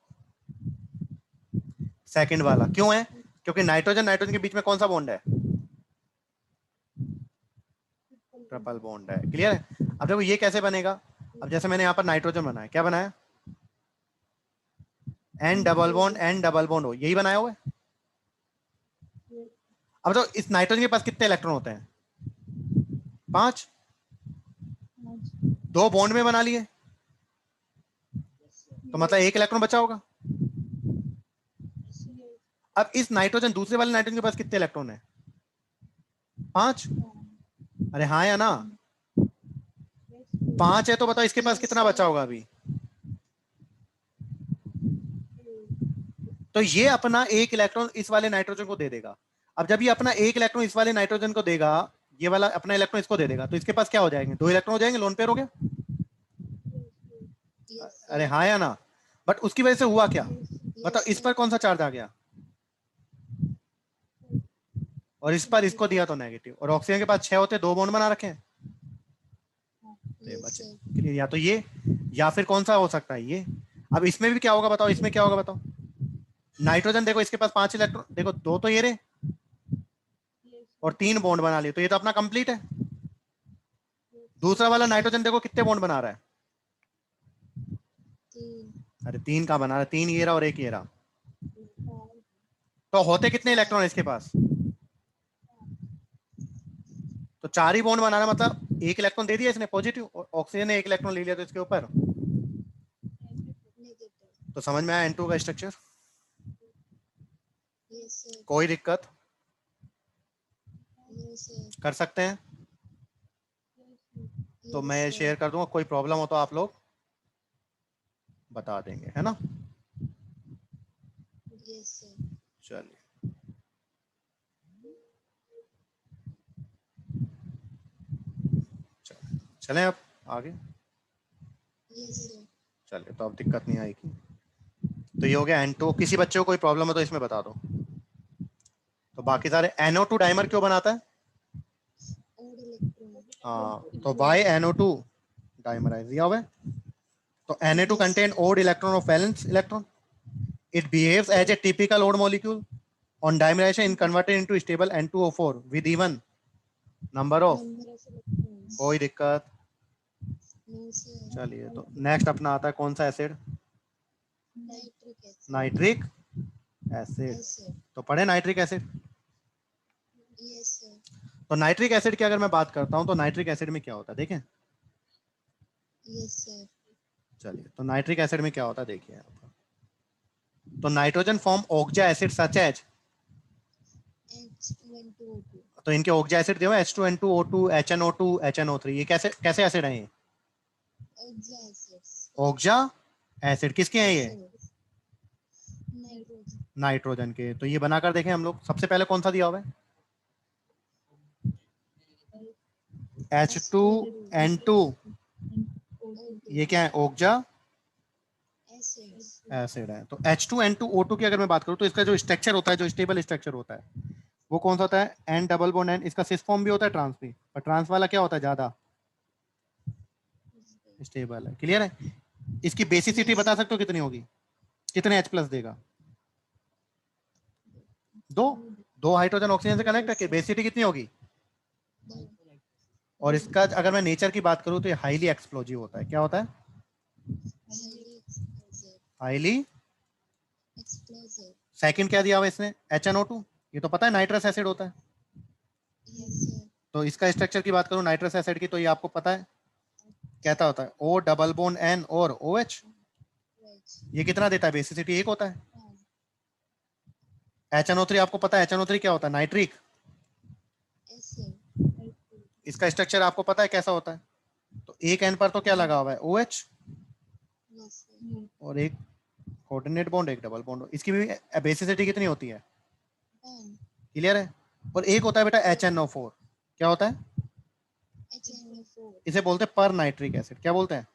S1: सेकंड वाला। क्यों है? क्योंकि नाइट्रोजन नाइट्रोजन के बीच में कौन सा बॉन्ड है? ट्रिपल बॉन्ड है। क्लियर है? अब देखो ये कैसे बनेगा। अब जैसे मैंने यहाँ पर नाइट्रोजन बनाया, क्या बनाया? N double bond N double bond हो, यही बनाया हुआ है। अब तो इस नाइट्रोजन के पास कितने इलेक्ट्रॉन होते हैं? 5। 2 बॉन्ड में बना लिए, तो मतलब 1 इलेक्ट्रॉन बचा होगा। अब इस नाइट्रोजन, दूसरे वाले नाइट्रोजन के पास कितने इलेक्ट्रॉन है? 5। अरे हाँ या ना? 5 है तो बताओ इसके पास कितना बचा होगा अभी? तो ये अपना 1 इलेक्ट्रॉन इस वाले नाइट्रोजन को दे देगा। अब जब ये अपना 1 इलेक्ट्रॉन इस वाले नाइट्रोजन को देगा, ये वाला अपना इलेक्ट्रॉन इसको दे देगा, तो इसके पास क्या हो जाएंगे? 2 इलेक्ट्रॉन हो जाएंगे, लोन पेयर हो गया। अरे हाँ या ना? बट उसकी वजह से हुआ क्या बताओ? इस पर कौन सा चार्ज आ गया? और इस पर इसको दिया तो नेगेटिव। और ऑक्सीजन के पास 6 होते, 2 बॉन्ड बना रखे हैं, तो ये बचे। क्लियर? या तो ये, या फिर कौन सा हो सकता है ये। अब इसमें भी क्या होगा बताओ? इसमें क्या होगा बताओ? नाइट्रोजन देखो इसके पास 5 इलेक्ट्रॉन, देखो 2 तो ये रहे और 3 बॉन्ड बना लिए, तो ये तो अपना कंप्लीट है। दूसरा वाला नाइट्रोजन देखो कितने बॉन्ड बना रहा है? अरे 3 का बना रहा है? 3 ये रहा और 1 ये रहा, तो होते कितने इलेक्ट्रॉन इसके पास? तो 4 ही बॉन्ड बना रहा, मतलब 1 इलेक्ट्रॉन दे दिया इसने पॉजिटिव, और ऑक्सीजन ने 1 इलेक्ट्रॉन ले लिया तो इसके ऊपर। तो समझ में आया N2 का स्ट्रक्चर? कोई दिक्कत? कर सकते हैं? तो मैं शेयर कर दूंगा, कोई प्रॉब्लम हो तो आप लोग बता देंगे, है ना? चलिए चलें अब आगे। चलिए, तो अब दिक्कत नहीं आएगी। तो ये हो गया N2। किसी बच्चे को कोई प्रॉब्लम है तो इसमें बता दो। तो बाकी सारे NO2 डाइमर क्यों बनाता है? हाँ, तो वाई NO2 डाइमराइज दिया हुआ है। तो Na2 contain odd electron of valence electron. It behaves as a typical odd molecule. On dimerization, it converted into stable N2O4 with even number of। कोई दिक्कत? चलिए, तो नेक्स्ट अपना आता है कौन सा एसिड? Nitric acid. तो पढ़े नाइट्रिक एसिड। तो नाइट्रिक एसिड की अगर मैं बात करता हूं तो नाइट्रिक एसिड में क्या होता है देखें।
S2: Yes sir.
S1: चलिए, तो नाइट्रिक एसिड में क्या होता है देखिए यहाँ पर। तो nitrogen form oxo acid such as,
S2: H2N2O2।
S1: तो इनके ओक्जा एसिड दिए हुए H2N2O2 HNO2 HNO3, ये कैसे कैसे एसिड हैं ये?
S2: ओक्जा एसिड्स।
S1: ओक्जा एसिड किसके हैं ये?
S2: नाइट्रोजन।
S1: नाइट्रोजन के। तो ये बनाकर देखें हम लोग, सबसे पहले कौन सा दिया हुआ है? H2N2, ये क्या है? ओक्जा एसिड है। तो H2N2O2 की अगर मैं बात करूं तो इसका जो स्ट्रक्चर होता है, जो स्टेबल स्ट्रक्चर होता है, वो कौन सा होता है? N double bond N। इसका सिस फॉर्म भी होता है, ट्रांस भी, पर ट्रांस वाला क्या होता है? ज्यादा स्टेबल है। क्लियर है? इसकी बेसिसिटी बता सकते हो कितनी होगी? कितने H प्लस देगा? दो हाइड्रोजन ऑक्सीजन से कनेक्ट है कि बेसिसिटी कितनी होगी? और इसका अगर मैं नेचर की बात करूं तो ये हाईली एक्सप्लोजिव होता है। क्या होता है? हाईली। सेकंड क्या दिया हुआ इसने? HNO2, ये तो पता है नाइट्रस एसिड होता है। तो इसका स्ट्रक्चर की बात करूं नाइट्रस एसिड की, तो ये आपको पता है कहता होता है O डबल बॉन्ड N और OH। ये कितना देता है? बेसिसिटी 1 होता है। HNO3 आपको पता है HNO3 क्या होता है? नाइट्रिक। इसका स्ट्रक्चर आपको पता है कैसा होता है? तो एक N पर तो क्या लगा हुआ है? OH, और एक कोऑर्डिनेट बॉन्ड, एक डबल बॉन्ड। इसकी भी बेसिसिटी कितनी होती है? क्लियर है? और एक होता है बेटा HNO4। क्या होता है? इसे बोलते हैं पर नाइट्रिक एसिड। क्या बोलते हैं?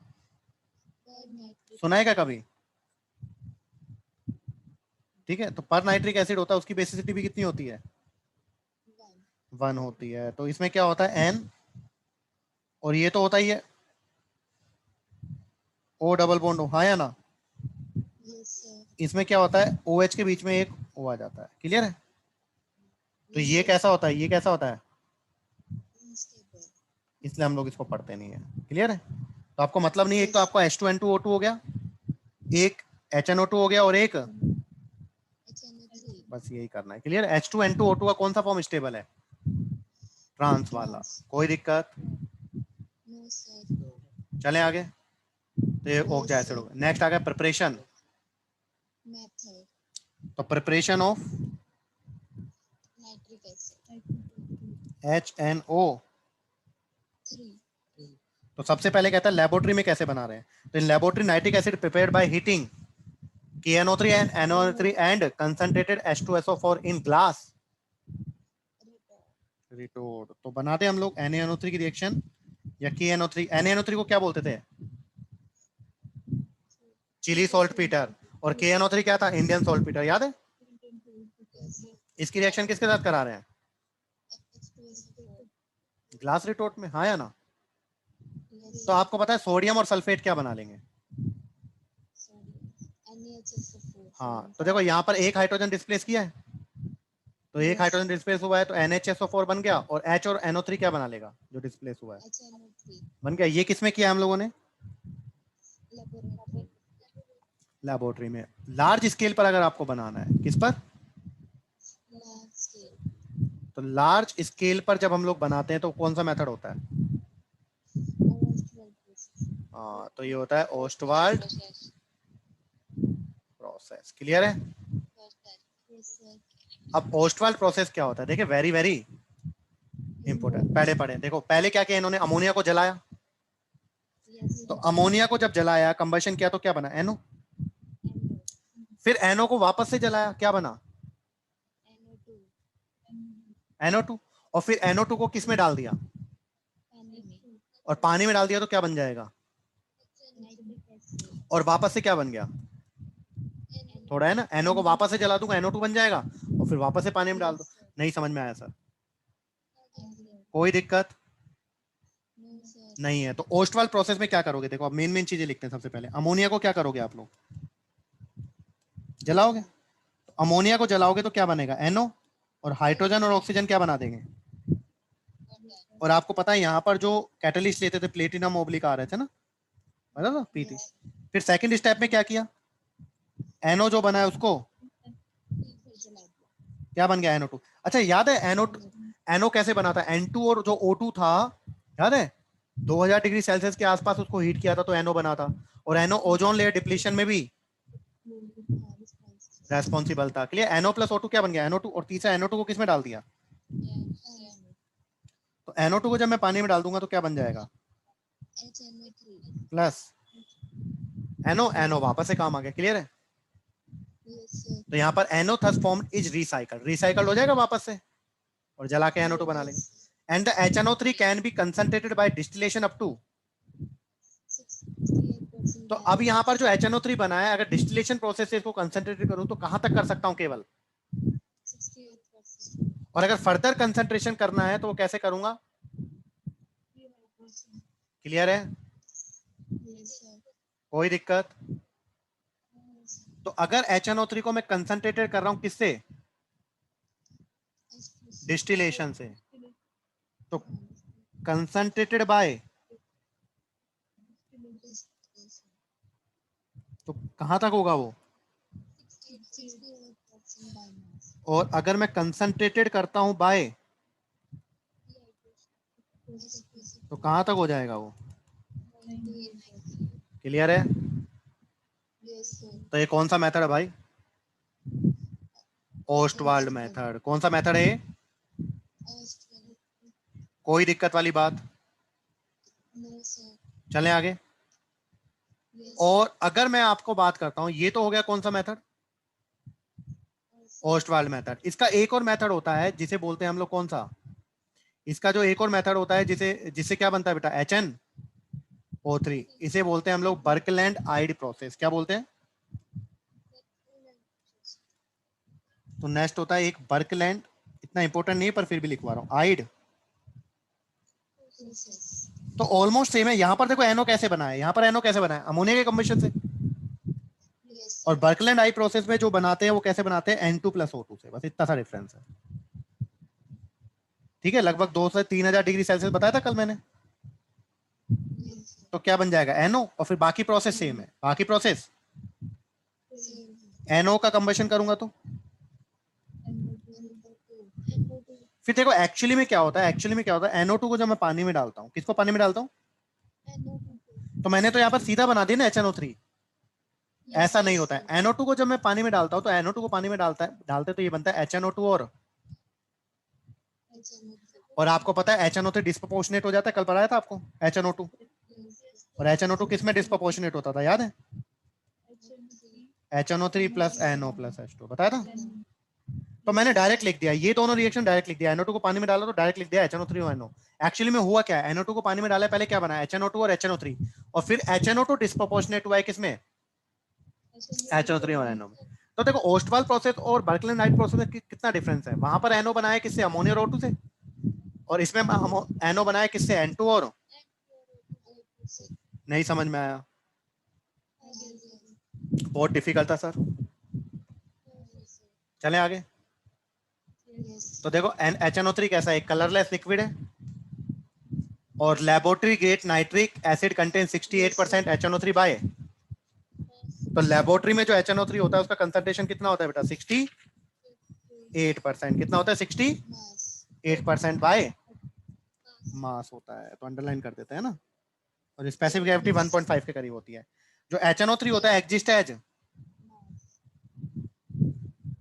S1: सुना है क्या कभी? ठीक है, तो पर नाइट्रिक एसिड होता है, उसकी बेसिसिटी भी कितनी होती है? 1 होती है। तो इसमें क्या होता है? N, और ये तो होता ही है O डबल बॉन्ड, हाँ या ना? इसमें क्या होता है? OH के बीच में एक O आ जाता है। क्लियर है? तो ये कैसा होता है? ये कैसा होता है? इसलिए हम लोग इसको पढ़ते नहीं है। क्लियर है? तो आपको मतलब नहीं है, एक तो आपको H2N2O2 हो गया, एक HNO2 हो गया, और एक बस यही करना है। क्लियर? H2N2O2 का कौन सा फॉर्म स्टेबल है? ट्रांस वाला। कोई दिक्कत? चलें आगे। तो ये ओक्जा एसिड हो गया। नेक्स्ट आ गया प्रिपरेशन। तो प्रिपरेशन ऑफ HNO। तो सबसे पहले कहता है लेबोरेटरी में कैसे बना रहे हैं। तो in laboratory nitric acid prepared by heating KNO3 and NO3 and concentrated H2SO4 in glass retort। तो बनाते हम लोग NaNO3 की रिएक्शन या KNO3। NaNO3 को क्या बोलते थे? Chile saltpetre. और KNO3 क्या था? Indian saltpetre. याद है? इसकी रिएक्शन किसके साथ करा रहे हैं? ग्लास रिटोर्ट में, हाँ या ना? तो आपको पता है सोडियम और सल्फेट क्या बना लेंगे? हाँ, तो देखो यहाँ पर एक हाइड्रोजन डिस्प्लेस किया है, तो एक हाइड्रोजन डिस्प्लेस हुआ है, तो NHSO4 बन गया, और H और NO3 क्या बना लेगा जो डिस्प्लेस हुआ है? बन गया। ये किसमें किया हम लोगों ने? लेबोरेटरी में। लार्ज स्केल पर अगर आपको बनाना है, किस पर? तो लार्ज स्केल पर जब हम लोग बनाते हैं तो कौन सा मेथड होता है? हाँ, तो ये होता है ओस्टवाल्ड प्रोसेस। क्लियर है? अब ओस्टवाल्ड प्रोसेस क्या होता है देखिए, वेरी वेरी इंपॉर्टेंट। पहले पढ़े, देखो पहले क्या किया इन्होंने? अमोनिया को जलाया। तो अमोनिया को जब जलाया, कंबशन किया, तो क्या बना? NO। फिर NO को वापस से जलाया, क्या बना? NO2। और फिर NO2 को किस में डाल दिया? और पानी में डाल दिया, तो क्या बन जाएगा? और वापस से क्या बन गया? थोड़ा है ना, NO को वापस से जला दूंगा, NO2 बन जाएगा, और फिर वापस से पानी में डाल दो। नहीं समझ में आया सर? कोई दिक्कत नहीं है। तो ओस्टवाल्ड प्रोसेस में क्या करोगे? देखो अब मेन मेन चीजें लिखते हैं। सबसे पहले अमोनिया को क्या करोगे आप लोग? जलाओगे। तो अमोनिया को जलाओगे तो क्या बनेगा? NO, और हाइड्रोजन और ऑक्सीजन क्या बना देंगे? और आपको पता है यहाँ पर जो कैटलिस्ट लेते थे प्लेटिनम ओब्लिक आ रहे थे ना, पता था? PT। फिर सेकंड स्टेप में क्या किया? NO जो बना है उसको क्या बन गया? NO2। अच्छा याद है NO2, NO कैसे बना था, N2 और जो O2 था, याद है 2000 डिग्री सेल्सियस के आसपास उसको हीट किया था तो NO बना था, और NO ओजोन लेयर डिप्लीशन में भी रेस्पॉन्सिबल था। क्लियर? NO प्लस O2 क्या बन गया, NO2, और तीसरा NO2 को किस में डाल दिया, तो NO2 को जब मैं पानी में डाल दूंगा तो क्या बन जाएगा, प्लस NO वापस से काम आ गया। क्लियर है? तो यहाँ पर NO thus form is recycled हो जाएगा वापस से, और जला के NO2 बना लेंगे। And the HNO3 can be concentrated by distillation up to, तो अब यहाँ पर जो HNO3 बना है, अगर डिस्टिलेशन प्रोसेस से इसको कंसंट्रेट करूं तो कहां तक कर सकता हूं, केवल, और अगर फर्दर कंसंट्रेशन करना है तो वो कैसे करूंगा। क्लियर है? कोई दिक्कत? तो अगर HNO3 को मैं कंसंट्रेटेड कर रहा हूं किससे, डिस्टिलेशन से, तो कंसंट्रेटेड बाय, तो कहां तक होगा वो, और अगर मैं कंसंट्रेटेड करता हूं बाय, तो कहां तक हो जाएगा वो। क्लियर है? तो ये कौन सा मेथड है भाई, ओस्टवाल्ड मेथड। कौन सा मेथड है ये, कोई दिक्कत वाली बात, चलें आगे। और अगर मैं आपको बात करता हूं, ये तो हो गया कौन सा मेथड, ओस्टवाल्ड मेथड। इसका एक और मेथड होता है जिसे बोलते हैं हम लोग कौन सा, इसका जो एक और मेथड होता है जिसे जिससे क्या बनता है बेटा, HNO3, इसे बोलते हैं हम लोग बर्कलैंड आइड प्रोसेस। क्या बोलते हैं, तो नेक्स्ट होता है एक बर्कलैंड, इतना इंपॉर्टेंट नहीं पर फिर भी लिखवा रहा हूं, आइड। तो ऑलमोस्ट सेम है। यहां पर देखो NO कैसे बना है, यहां पर NO कैसे बना है, अमोनिया के कम्बिशन से, और बर्कलैंड आई प्रोसेस में जो बनाते हैं वो कैसे बनाते हैं, N2 प्लस O2 से, बस इतना सा डिफरेंस है। ठीक है, लगभग 2 से 3000 डिग्री सेल्सियस बताया था कल मैंने। तो क्या बन जाएगा, NO, और फिर बाकी प्रोसेस सेम है, बाकी प्रोसेस NO का कंबशन करूंगा तो फिर देखो एक्चुअली में क्या होता है, एक्चुअली में क्या होता है, NO2 को जब मैं पानी में डालता हूँ, किसको पानी में डालता हूँ, तो मैंने तो यहाँ पर सीधा बना दिया ना HNO3, ऐसा नहीं होता है। NO2 को जब मैं पानी में डालता हूँ तो NO2 को पानी में डालते तो ये बनता है HNO2, और आपको पता है HNO3 डिस्प्रोपोर्शनेट हो जाता है, कल पढ़ाया था आपको HNO2, और HNO2 किस में डिस्प्रोपोर्शनेट होता था, याद है, HNO3 plus NO plus H2 बताया था। तो मैंने डायरेक्ट लिख दिया, ये दोनों रिएक्शन डायरेक्ट लिख दिया, NO2 को पानी में डाला तो डायरेक्ट लिख दिया HNO3 और NO। एक्चुअली में हुआ क्या है, NO2 को पानी में डाला पहले, क्या बना HNO2 और HNO3, और फिर HNO2 डिस्प्रोपोर्शनेट हुआ है किसमें, HNO3 और NO में। तो देखो ओस्टवाल प्रोसेस और बर्कलैंड नाइट प्रोसेस में कितना डिफरेंस है, वहां पर NO बनाया किससे, अमोनिया और O2 से, और इसमें NO बनाया किससे, N2 और, नहीं समझ में आया, बहुत डिफिकल्ट था सर। चले आगे। तो देखो HNO3 कैसा है, कलरलेस लिक्विड है, और laboratory grade nitric acid contain 68% HNO3 by, तो लेबोरेटरी में जो HNO3 होता है उसका कंसंट्रेशन कितना होता है बेटा, 68%। कितना होता है, 68% बाय मास होता है, तो अंडरलाइन कर देते हैं ना, और स्पेसिफिक ग्रेविटी 1.5 के करीब होती है। जो HNO3 होता है एग्जिस्ट एज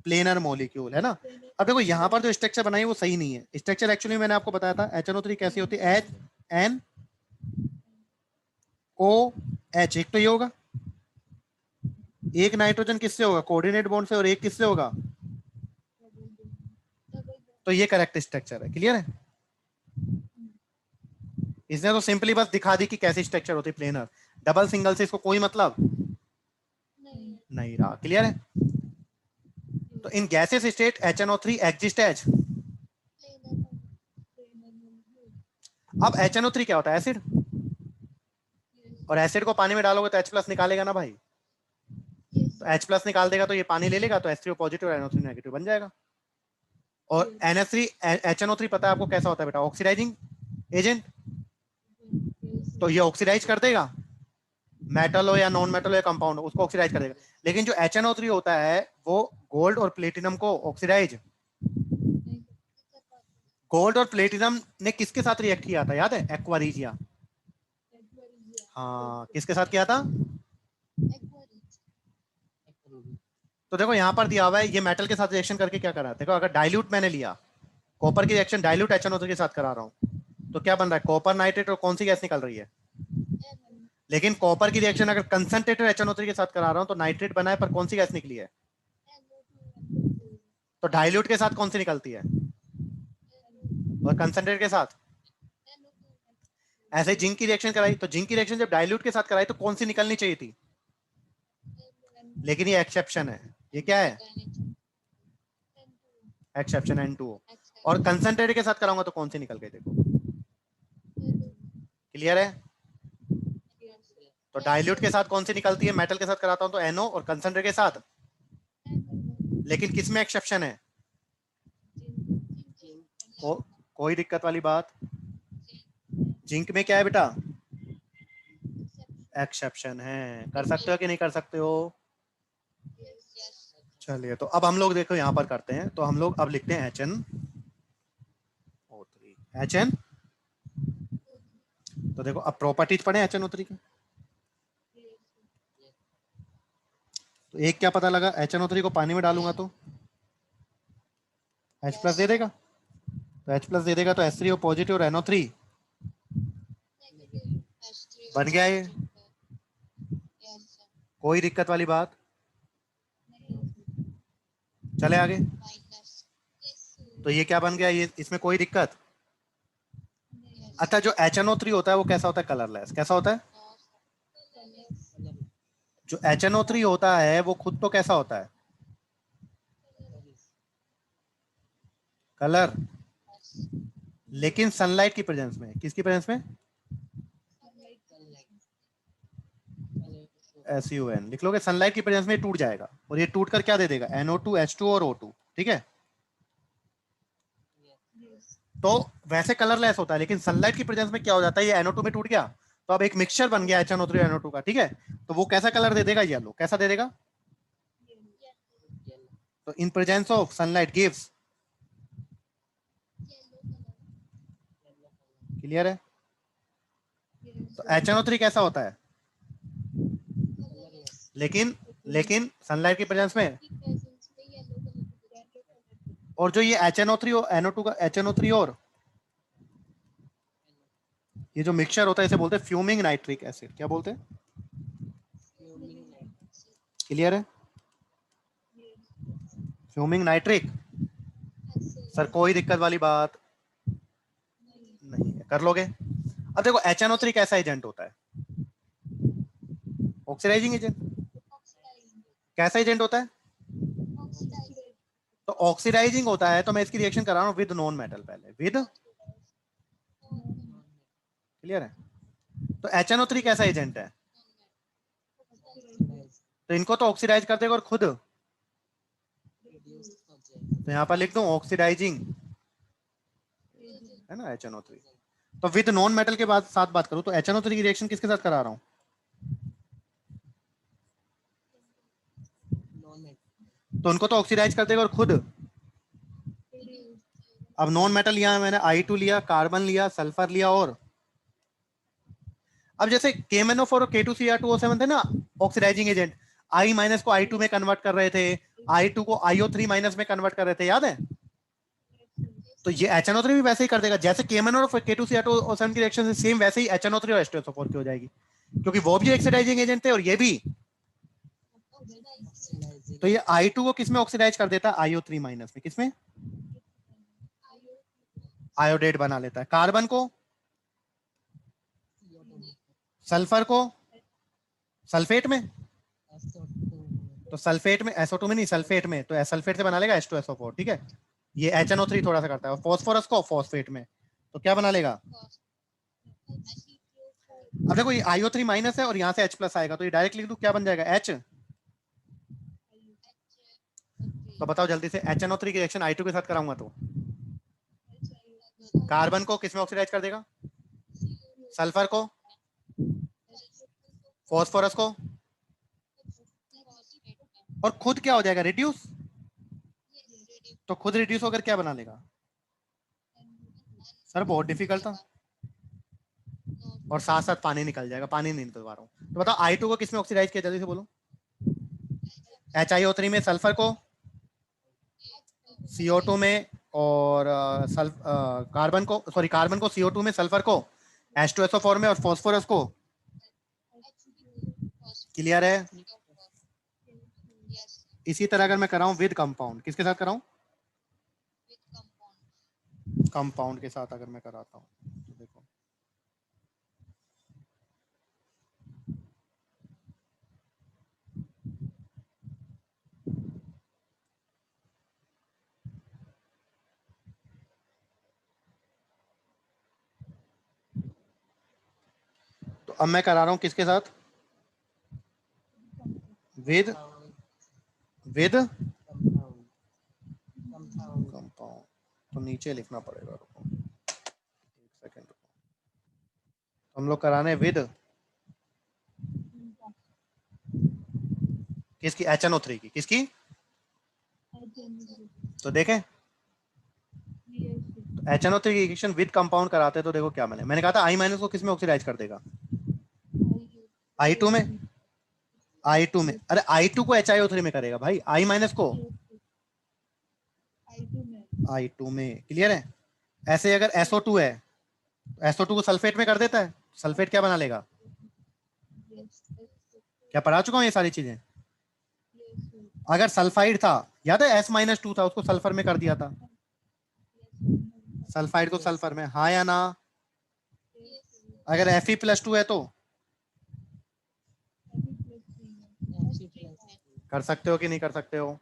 S1: प्लेनर मॉलिक्यूल, है ना। अब देखो यहाँ पर जो स्ट्रक्चर बनाई वो सही नहीं है, स्ट्रक्चर एक्चुअली मैंने आपको बताया था HNO3 कैसी होती है, HNOH, एक तो ये होगा, एक नाइट्रोजन किससे होगा, कोऑर्डिनेट बॉन्ड से, और एक किससे होगा, तो ये करेक्ट स्ट्रक्चर है। क्लियर है? इसने तो सिंपली बस दिखा दी कि कैसी स्ट्रक्चर होती है प्लेनर, डबल सिंगल से इसको कोई मतलब नहीं रहा। क्लियर है? तो in gases state HNO3 exist as, अब HNO3 क्या होता है, एसिड, और एसिड को पानी में डालोगे तो H+ निकालेगा ना भाई, तो H+ निकाल देगा तो ये पानी ले लेगा, तो H3O पॉजिटिव और NO3 नेगेटिव बन जाएगा। और HNO3 पता है आपको कैसा होता है बेटा, ऑक्सीडाइजिंग एजेंट, तो ये ऑक्सीडाइज कर देगा, मेटल हो या नॉन मेटल हो या कंपाउंड हो, उसको ऑक्सीडाइज कर देगा। लेकिन जो HNO3 होता है वो गोल्ड और प्लेटिनम को ऑक्सीडाइज गोल्ड और प्लेटिनम ने किसके साथ रिएक्ट किया था, याद है? Aqua regia. हाँ, किसके साथ किया था? तो देखो यहाँ पर दिया हुआ है, ये मेटल के साथ रिएक्शन करके क्या करा है? देखो, अगर डाइल्यूट मैंने लिया, कॉपर की रिएक्शन डाइल्यूट HNO3 के साथ करा रहा हूँ, तो क्या बन रहा है? कॉपर नाइट्रेट और कौन सी गैस निकल रही है? लेकिन कॉपर की रिएक्शन अगर कंसंट्रेटेड HNO3 के साथ करा रहा हूँ तो नाइट्रेट बना है, पर कौन सी गैस निकली है? तो डाइल्यूट के साथ कौन सी निकलती है और कंसंट्रेट के साथ? ऐसे जिंक की रिएक्शन कराई, तो जिंक की रिएक्शन जब डाइल्यूट के साथ कराई तो कौन सी निकलनी चाहिए थी? लेकिन ये एक्सेप्शन है। ये क्या है? Exception N2O। और कंसंट्रेट के साथ कराऊंगा तो कौन सी निकल गई? देखो, क्लियर है? तो डाइल्यूट के साथ कौन सी निकलती है? मेटल के साथ कराता हूं तो NO, और कंसंट्रेट के साथ, लेकिन किस में एक्सेप्शन है? कोई दिक्कत वाली बात? जिंक में क्या है बेटा? एक्सेप्शन है। कर सकते हो कि नहीं कर सकते हो? चलिए, तो अब हम लोग देखो यहां पर करते हैं, तो हम लोग अब लिखते हैं HN। तो देखो, अब प्रॉपर्टीज पढ़े HNO3 की। तो एक क्या पता लगा, HNO3 को पानी में डालूंगा तो H+ दे देगा। तो H+ दे देगा तो H3O पॉजिटिव और NO3 बन गया ये। कोई दिक्कत वाली बात? चले आगे। तो ये क्या बन गया? ये इसमें कोई दिक्कत? अच्छा, जो HNO3 होता है वो कैसा होता है? कलरलेस। कैसा होता है? जो HNO3 होता है वो खुद तो कैसा होता है? कलर। लेकिन सनलाइट की प्रेजेंस में, किसकी प्रेजेंस में? SUN लिख लोगे। सनलाइट की प्रेजेंस में टूट जाएगा, और ये टूट कर क्या दे देगा? NO2 H2 और O2। ठीक है? तो वैसे कलरलेस होता है, लेकिन सनलाइट की प्रेजेंस में क्या हो जाता है? ये NO2 में टूट गया, तो अब एक मिक्सचर बन गया HNO3 NO2 का। ठीक है? तो वो कैसा कलर दे देगा? येलो। कैसा दे देगा? तो in presence of sunlight gives. Clear है? तो HNO3 कैसा होता है? लेकिन लेकिन सनलाइट की प्रेजेंस में। और जो ये HNO3 और NO2 का HNO3 और ये जो मिक्सचर होता है इसे बोलते हैं फ्यूमिंग नाइट्रिक एसिड। क्या बोलते हैं? क्लियर है? Fuming nitric. सर कोई दिक्कत वाली बात नहीं है, कर लोगे। अब देखो, HNO3 कैसा एजेंट होता है? Oxidising agent. कैसा एजेंट होता है? तो ऑक्सीडाइजिंग होता है, तो मैं इसकी रिएक्शन करा रहा हूं विद नॉन मेटल पहले। विद। क्लियर है? तो HNO3 कैसा एजेंट है? तो इनको तो ऑक्सीडाइज कर देगा और खुद, तो यहां पर लिख दूं ऑक्सीडाइजिंग, है ना HNO3। तो विद नॉन मेटल के बाद साथ बात करूं तो HNO3 की रिएक्शन किसके साथ करा रहा हूं? तो उनको तो ऑक्सीडाइज कर देगा और खुद। अब नॉन मेटल लिया मैंने, I2 लिया, कार्बन लिया, सल्फर लिया, और अब जैसे KMnO4 और K2Cr2O7 थे ना ऑक्सीडाइजिंग एजेंट, I- को I2 में कन्वर्ट कर रहे थे, I2 को IO3- में कन्वर्ट कर रहे थे, याद है? तो ये HNO3 भी वैसे ही कर देगा, जैसे KMnO और K2Cr2O7 की रिएक्शन से सेम, वैसे ही HNO3 और H2SO4 की हो जाएगी, क्योंकि वो भी ऑक्सीडाइजिंग एजेंट थे और ये भी। तो ये I2 को किसमें ऑक्सीडाइज कर देता है? IO3- में। किसमें? आयोडेट बना लेता है। कार्बन को, सल्फर को सल्फेट में, तो सल्फेट में SO2 में नहीं, सल्फेट में, तो सल्फेट से बना लेगा H2SO4। ठीक है? ये HNO3 थोड़ा सा करता है, और फॉस्फोरस को फॉस्फेट में, तो क्या बना लेगा? अब देखो, ये IO3- है और यहाँ से H+ आएगा, तो ये डायरेक्ट लिख दूं, क्या बन जाएगा? H। तो बताओ जल्दी से, HNO3 की रिएक्शन I2 के साथ कराऊंगा तो कार्बन को किसमें ऑक्सीडाइज कर देगा? सल्फर को, फॉस्फोरस को, और खुद क्या हो जाएगा? रिड्यूस। तो खुद रिड्यूस होकर क्या बना लेगा? सर बहुत डिफिकल्ट था और साथ साथ पानी निकल जाएगा, पानी नहीं निकलवा रहा हूँ। तो बताओ I2 को किस में ऑक्सीडाइज किया, जल्दी से बोलो। HiO3 में, सल्फर को CO2 में, और कार्बन को, सॉरी कार्बन को CO2 में, सल्फर को H2SO4 में, और फॉस्फोरस को, क्लियर है। इसी तरह अगर मैं कराऊं विद कंपाउंड, किसके साथ कराऊं, कंपाउंड के साथ अगर मैं कराता हूं तो देखो तो अब मैं करा रहा हूं किसके साथ, विद कंपाउंड। तो नीचे लिखना पड़ेगा, रुको एक सेकंड रुको। हम लोग कराने विद किसकी, HNO3 की, किसकी, तो देखें HNO3 की रिएक्शन विद कंपाउंड कराते तो देखो क्या मिले। मैंने कहा था I- को किस में ऑक्सीडाइज कर देगा, I2 में, I2 में, अरे I2 को HiO3 में करेगा भाई, I- को I2 में, क्लियर है। ऐसे अगर SO2 है, SO2 को सल्फेट में कर देता है, सल्फेट क्या बना लेगा, क्या पढ़ा चुका हूँ ये सारी चीजें। अगर सल्फाइड था, याद है S-2 था, उसको सल्फर में कर दिया था, सल्फाइड को सल्फर में, हाँ या ना। अगर Fe+2 है तो कर सकते हो कि नहीं कर सकते हो।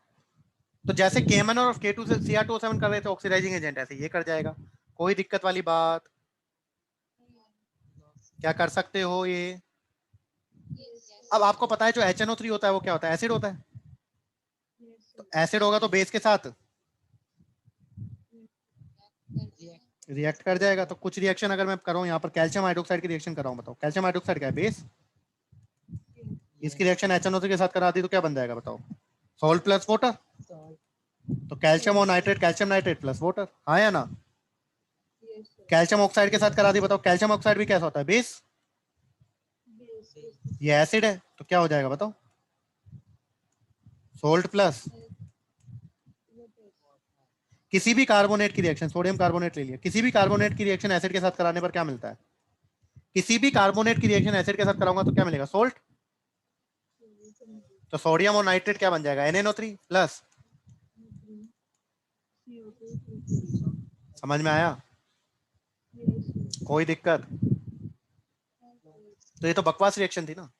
S1: तो जैसे K1 और K2 से Cr2O7 कर रहे थे ऑक्सीडाइजिंग एजेंट, ऐसे ये कर जाएगा, कोई दिक्कत वाली बात, क्या कर सकते हो ये। अब आपको पता है जो HNO3 होता है वो क्या होता है, एसिड होता है। तो एसिड होगा तो बेस के साथ रिएक्ट कर जाएगा। तो कुछ रिएक्शन अगर मैं करूँ यहाँ पर, कैल्शियम हाइड्रोक्साइड की रिएक्शन कराऊँ, बताओ कैल्शियम हाइड्रोक्साइड क्या है, बेस, इसकी रिएक्शन HNO3 के साथ करा दी तो क्या बन जाएगा बताओ, सॉल्ट प्लस वाटर। तो कैल्शियम और nitrate, calcium nitrate plus water, हाँ या ना। कैल्शियम ऑक्साइड के साथ करा दी, बताओ कैल्शियम ऑक्साइड भी कैसा होता है, बेस, ये एसिड है, तो क्या हो जाएगा बताओ, सोल्ट प्लस किसी भी कार्बोनेट की रिएक्शन, सोडियम कार्बोनेट ले लिया, किसी भी कार्बोनेट की रिएक्शन एसिड के साथ कराने पर क्या मिलता है, किसी भी कार्बोनेट की रिएक्शन एसिड के साथ कराऊंगा तो क्या मिलेगा, सोल्ट। तो सोडियम और नाइट्रेट क्या बन जाएगा, NaNO3 प्लस, समझ में आया, कोई दिक्कत। तो ये तो बकवास रिएक्शन थी ना,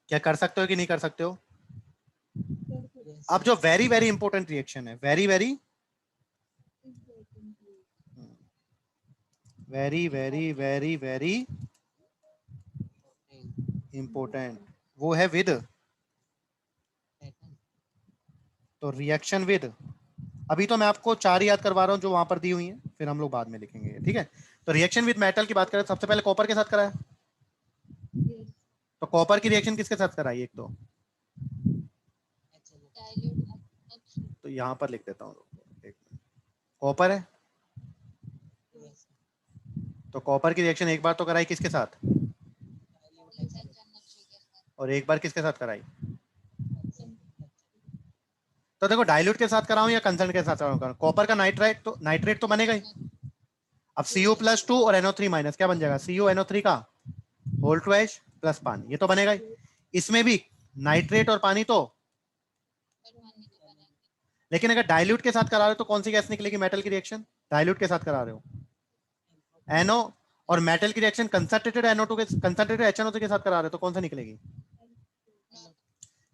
S1: क्या कर सकते हो कि नहीं कर सकते हो। अब जो वेरी वेरी इंपॉर्टेंट रिएक्शन है, very very very very very very important, वो है विद, तो रिएक्शन विद, अभी तो मैं आपको 4 याद करवा रहा हूं जो वहां पर दी हुई है, फिर हम लोग बाद में लिखेंगे, ठीक है। तो रिएक्शन विद मेटल की बात करें, सबसे पहले कॉपर के साथ कराया, तो कॉपर की रिएक्शन किसके साथ कराई, एक तो यहां पर लिख देता हूं, कॉपर है, तो कॉपर की रिएक्शन एक बार तो कराई किसके साथ, और एक बार किसके साथ कराई। तो देखो डाइल्यूट के साथ कराऊं या कंसर्न के साथ कराऊं, कॉपर का नाइट्रेट तो बनेगा ही। अब Cu+2 और NO3- क्या बन जाएगा, CuNO3 का होल टू एच प्लस पानी, ये तो बनेगा ही। इसमें भी नाइट्रेट और पानी तो, लेकिन अगर डाइल्यूट के साथ करा रहे हो तो कौन सी गैस निकलेगी, मेटल की रिएक्शन, डाइल्यूट के साथ करा रहे हो NO, और मेटल की रिएक्शन कंसंट्रेटेड NO2 के, कंसंट्रेटेड HNO2 के साथ करा रहे हो तो कौन सा निकलेगी।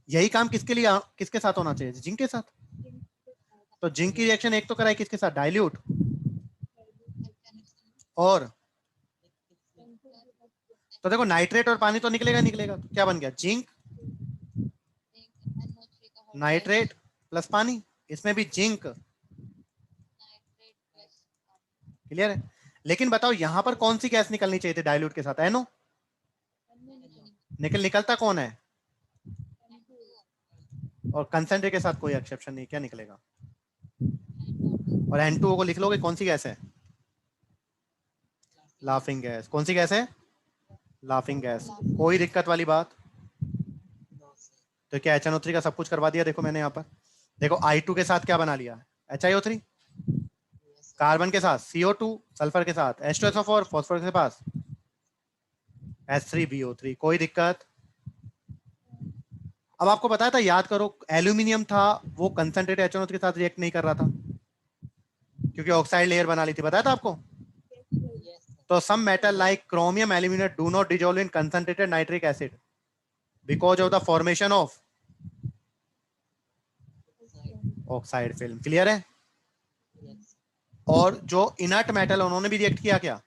S1: यही काम किसके लिए, किसके साथ होना चाहिए, जिंक के साथ। तो जिंक की रिएक्शन एक तो कराई किसके साथ, डाइल्यूट, और तो देखो नाइट्रेट और पानी तो निकलेगा निकलेगा, तो क्या बन गया, जिंक नाइट्रेट प्लस पानी, इसमें भी जिंक, क्लियर है। लेकिन बताओ यहां पर कौन सी गैस निकलनी चाहिए थी डाइल्यूट के साथ, NO, निकलता कौन है, और कंसेंट्रेट के साथ कोई एक्सेप्शन नहीं, क्या निकलेगा, और N2O को लिख लोगे, कौन सी गैस है? Laughing gas. कौन सी गैस है? Laughing gas. कोई दिक्कत वाली बात? तो क्या HNO3 का सब कुछ करवा दिया? देखो मैंने यहाँ पर, देखो I2 के साथ क्या बना लिया? HiO3, कार्बन के साथ CO2, सल्फर के साथ H2SO4, फॉस्फोरस के पास H3BO3। कोई दिक्कत? अब आपको बताया था, याद करो, एल्यूमिनियम था वो कंसंट्रेटेड HNO3 के साथ रिएक्ट नहीं कर रहा था क्योंकि ऑक्साइड लेयर बना ली थी, बताया था आपको। तो some metal like chromium, aluminium do not dissolve in concentrated nitric acid because of the formation of oxide film. Clear है? और जो इनर्ट मेटल है उन्होंने भी रिएक्ट किया क्या?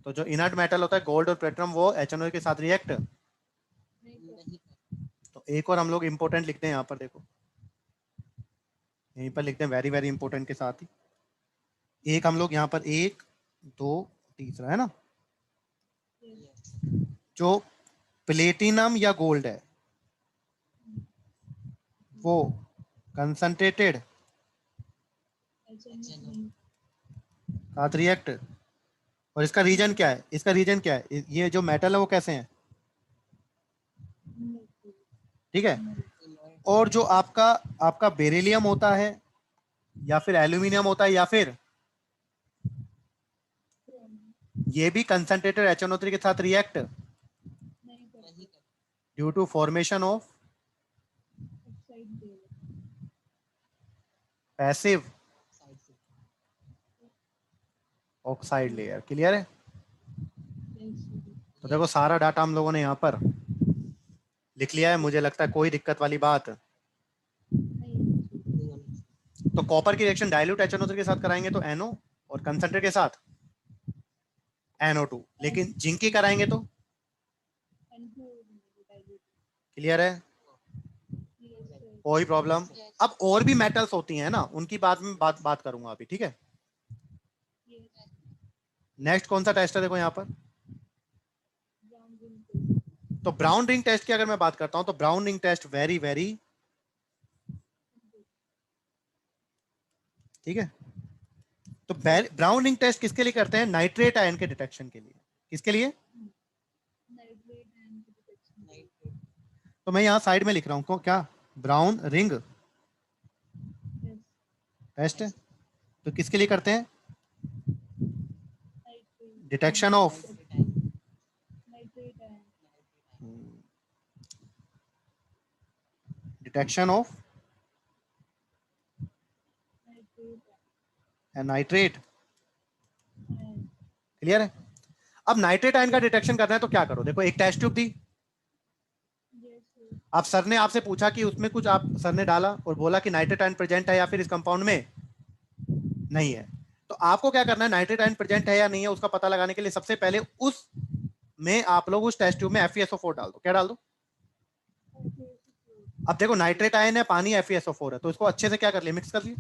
S1: तो जो इनर्ट मेटल होता है गोल्ड और प्लेटिनम, वो HNO के साथ रिएक्ट। तो एक और हम लोग इंपॉर्टेंट लिखते हैं यहाँ पर, देखो यहीं पर लिखते हैं वेरी वेरी इंपॉर्टेंट के साथ ही। एक हम लोग यहाँ पर 1 2 तीसरा है ना, जो प्लेटिनम या गोल्ड है वो कंसंट्रेटेड साथ रिएक्ट। और इसका रीजन क्या है? इसका रीजन क्या है? ये जो मेटल है वो कैसे हैं? ठीक है। और जो आपका आपका बेरिलियम होता है या फिर एल्यूमिनियम होता है या फिर ये भी कंसंट्रेटेड HNO3 के साथ react due to formation of passive oxide layer. Clear है? तो देखो सारा डाटा हम लोगों ने यहाँ पर लिख लिया है, मुझे लगता है कोई दिक्कत वाली बात। तो कॉपर की रिएक्शन डाइल्यूट HNO3 के साथ कराएंगे तो NO, और कंसंट्रेट के साथ NO2, लेकिन जिंक की कराएंगे तो। क्लियर है? कोई प्रॉब्लम? अब और भी मेटल्स होती हैं ना, उनकी बाद में बात करूंगा अभी, ठीक है। नेक्स्ट कौन सा टेस्ट है? देखो यहाँ पर, तो ब्राउन रिंग टेस्ट की अगर मैं बात करता हूं तो brown ring test very very, ठीक है। तो ब्राउन रिंग टेस्ट किसके लिए करते हैं? नाइट्रेट आयन के डिटेक्शन के लिए। किसके लिए? तो मैं यहाँ साइड में लिख रहा हूँ क्या, ब्राउन रिंग टेस्ट। तो किसके लिए करते हैं? Detection of detection of nitrate. Clear है? अब नाइट्रेट आयन का डिटेक्शन करना है तो क्या करो? देखो एक टेस्ट ट्यूब दी, अब सर ने आपसे पूछा कि उसमें कुछ, आप सर ने डाला और बोला कि नाइट्रेट आयन प्रेजेंट है या फिर इस कंपाउंड में नहीं है। तो आपको क्या करना है? नाइट्रेट आयन प्रेजेंट है या नहीं है उसका पता लगाने के लिए सबसे पहले उस में आप लोग उस टेस्ट ट्यूब में FeSO4 डाल दो। क्या डाल दो? अब देखो नाइट्रेट आयन है, पानी FeSO4 है, तो इसको अच्छे से क्या कर लिया? मिक्स कर लिया।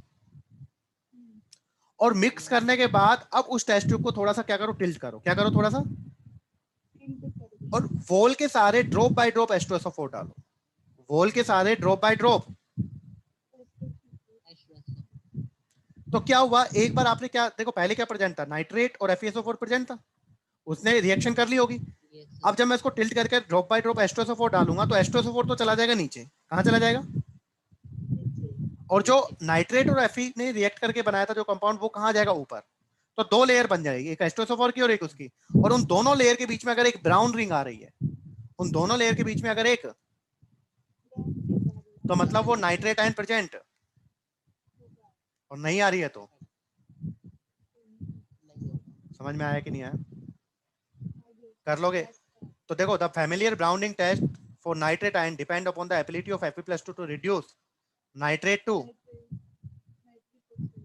S1: और मिक्स करने के बाद अब उस टेस्ट ट्यूब को थोड़ा सा क्या करो? टिल्ट करो। क्या करो? थोड़ा सा। और वोल के सारे ड्रॉप बाय ड्रॉप H2SO4 डालो। वोल के सारे ड्रॉप बाय ड्रॉप। तो क्या हुआ? एक बार आपने क्या देखो, पहले क्या प्रेजेंट था? नाइट्रेट और FeSO4 प्रेजेंट था, उसने रिएक्शन कर ली होगी। अब जब मैं इसको टिल्ट करके ड्रॉप बाय ड्रॉप H2SO4 डालूंगा तो H2SO4 तो चला जाएगा नीचे। कहां चला जाएगा? और जो नाइट्रेट और Fe ने रिएक्ट करके बनाया था जो कंपाउंड, वो कहां जाएगा? ऊपर। तो दो लेयर बन जाएगी, एक H2SO4 की और एक उसकी। और उन दोनों लेयर के बीच में अगर एक ब्राउन रिंग आ रही है, उन दोनों लेयर के बीच में अगर एक, तो मतलब वो नाइट्रेट आयन प्रेजेंट। और नहीं आ रही है तो समझ में आया कि नहीं आया? कर लोगे? तो देखो, the familiar brown ring test for nitrate ion depend upon the ability of Fe+2 to reduce nitrate to.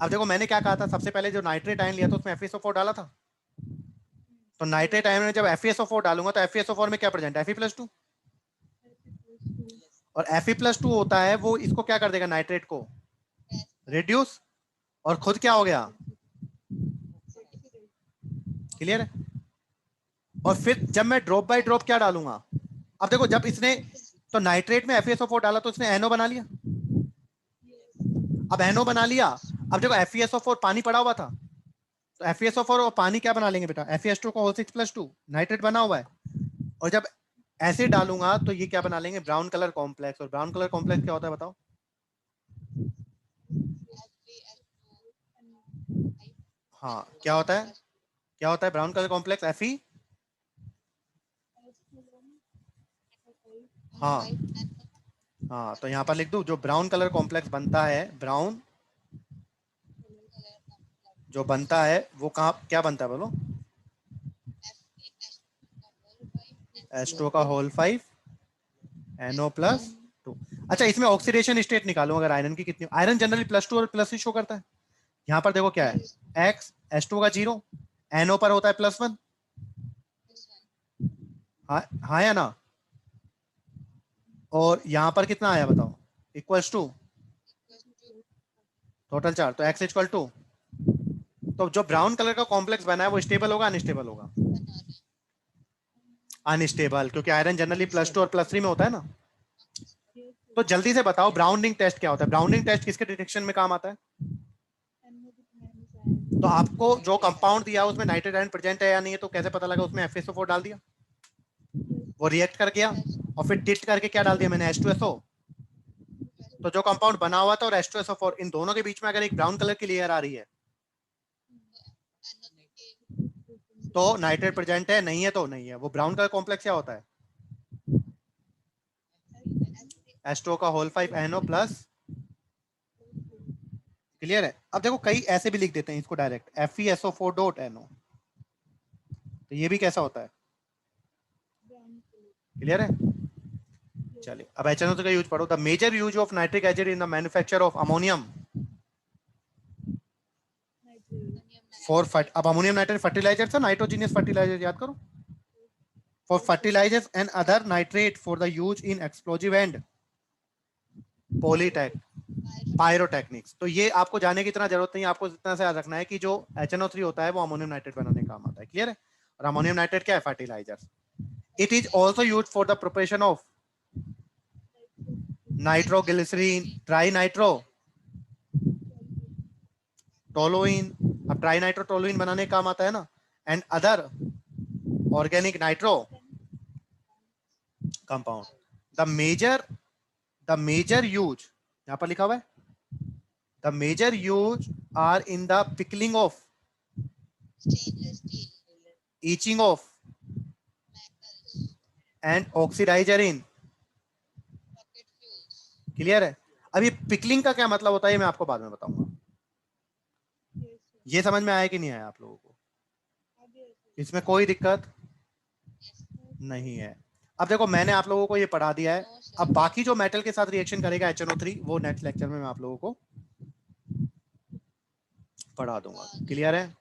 S1: अब देखो मैंने क्या कहा था, सबसे पहले जो नाइट्रेट आयन लिया था उसमें FeSO4 डाला था। तो नाइट्रेट आयन में जब FeSO4 डालूंगा तो FeSO4 में क्या प्रेजेंट है? Fe+2। और Fe+2 होता है वो, इसको क्या कर देगा? नाइट्रेट को रिड्यूस, और खुद क्या हो गया? क्लियर है? और फिर जब मैं ड्रॉप बाय ड्रॉप क्या डालूंगा? अब देखो जब इसने, तो नाइट्रेट में FeSO4 डाला तो इसने NO बना लिया। अब NO बना लिया। अब देखो FeSO4 पानी पड़ा हुआ था, तो FeSO4 और पानी क्या बना लेंगे बेटा, FeS2 का होल 6+2 नाइट्रेट बना हुआ है। और जब एसिड डालूंगा तो ये क्या बना लेंगे, ब्राउन कलर कॉम्प्लेक्स। और ब्राउन कलर कॉम्प्लेक्स क्या होता है बताओ? हाँ क्या होता है, क्या होता है ब्राउन कलर कॉम्प्लेक्स? Fe, हाँ हाँ, तो यहाँ पर लिख दूं जो ब्राउन कलर कॉम्प्लेक्स बनता है, ब्राउन जो बनता है वो कहाँ क्या बनता है बोलो? H2O का होल 5 NO+2। अच्छा इसमें ऑक्सीडेशन स्टेट निकालो, अगर आयरन की कितनी, आयरन जनरली +2 और प्लस ही शो करता है। यहाँ पर देखो क्या है, X H2O का 0, NO पर होता है +1। हाँ हाँ या ना? और यहाँ पर कितना आया बताओ, इक्वल्स टू टोटल 4, तो X इक्वल टू, तो जो ब्राउन कलर का कॉम्प्लेक्स बना है वो स्टेबल होगा अनस्टेबल होगा? अनस्टेबल, क्योंकि आयरन जनरली +2 और +3 में होता है ना। तो जल्दी से बताओ ब्राउनिंग टेस्ट क्या होता है, ब्राउनिंग टेस्ट किसके डिटेक्शन में काम आता है? तो आपको जो कंपाउंड दिया उसमें नाइट्रेट आयन प्रेजेंट है या नहीं है, तो कैसे पता लगा? उसमें FeSO4 डाल दिया, वो रिएक्ट कर गया, और फिर टिट करके क्या डाल दिया मैंने, H2SO। तो जो कंपाउंड बना हुआ था और H2SO4, इन दोनों के बीच में अगर एक ब्राउन कलर की लेयर आ रही है तो नाइट्रेट प्रेजेंट है, नहीं है तो नहीं है। वो ब्राउन कलर कॉम्प्लेक्स क्या होता है, H2O का होल 5 NO+। क्लियर है? अब देखो कई ऐसे भी लिख देते हैं इसको डायरेक्ट, FeSO4.NO, तो ये भी कैसा होता है? क्लियर है? चलिए अब HNO का यूज पढ़ो। The major use of nitric acid in the manufacture of ammonium for अब अमोनियम नाइट्रेट फर्टिलाइजर था, नाइट्रोजीनियस फर्टिलाइजर याद करो, for fertilisers and other nitrate for the use in explosive and polytech pyrotechnics. तो ये आपको जाने की इतना जरूरत नहीं है, आपको इतना से याद रखना है कि जो HNO3 होता है वो अमोनियम नाइट्रेट बनाने का काम आता है। क्लियर है? और अमोनियम नाइट्रेट क्या है, fertiliser. It is also use for the preparation of nitroglycerine, trinitrotoluene, अब ट्राई नाइट्रो टोलुइन बनाने का काम आता है ना, and other organic nitro compound. The major use यहां पर लिखा हुआ है, the major use are in the pickling of, etching of and oxidiser in. Clear है? अब ये पिकलिंग का क्या मतलब होता है ये मैं आपको बाद में बताऊंगा। ये समझ में आया कि नहीं आया आप लोगों को? इसमें कोई दिक्कत नहीं है। अब देखो मैंने आप लोगों को ये पढ़ा दिया है, अब बाकी जो मेटल के साथ रिएक्शन करेगा HNO3 वो नेक्स्ट लेक्चर में मैं आप लोगों को पढ़ा दूंगा। क्लियर है?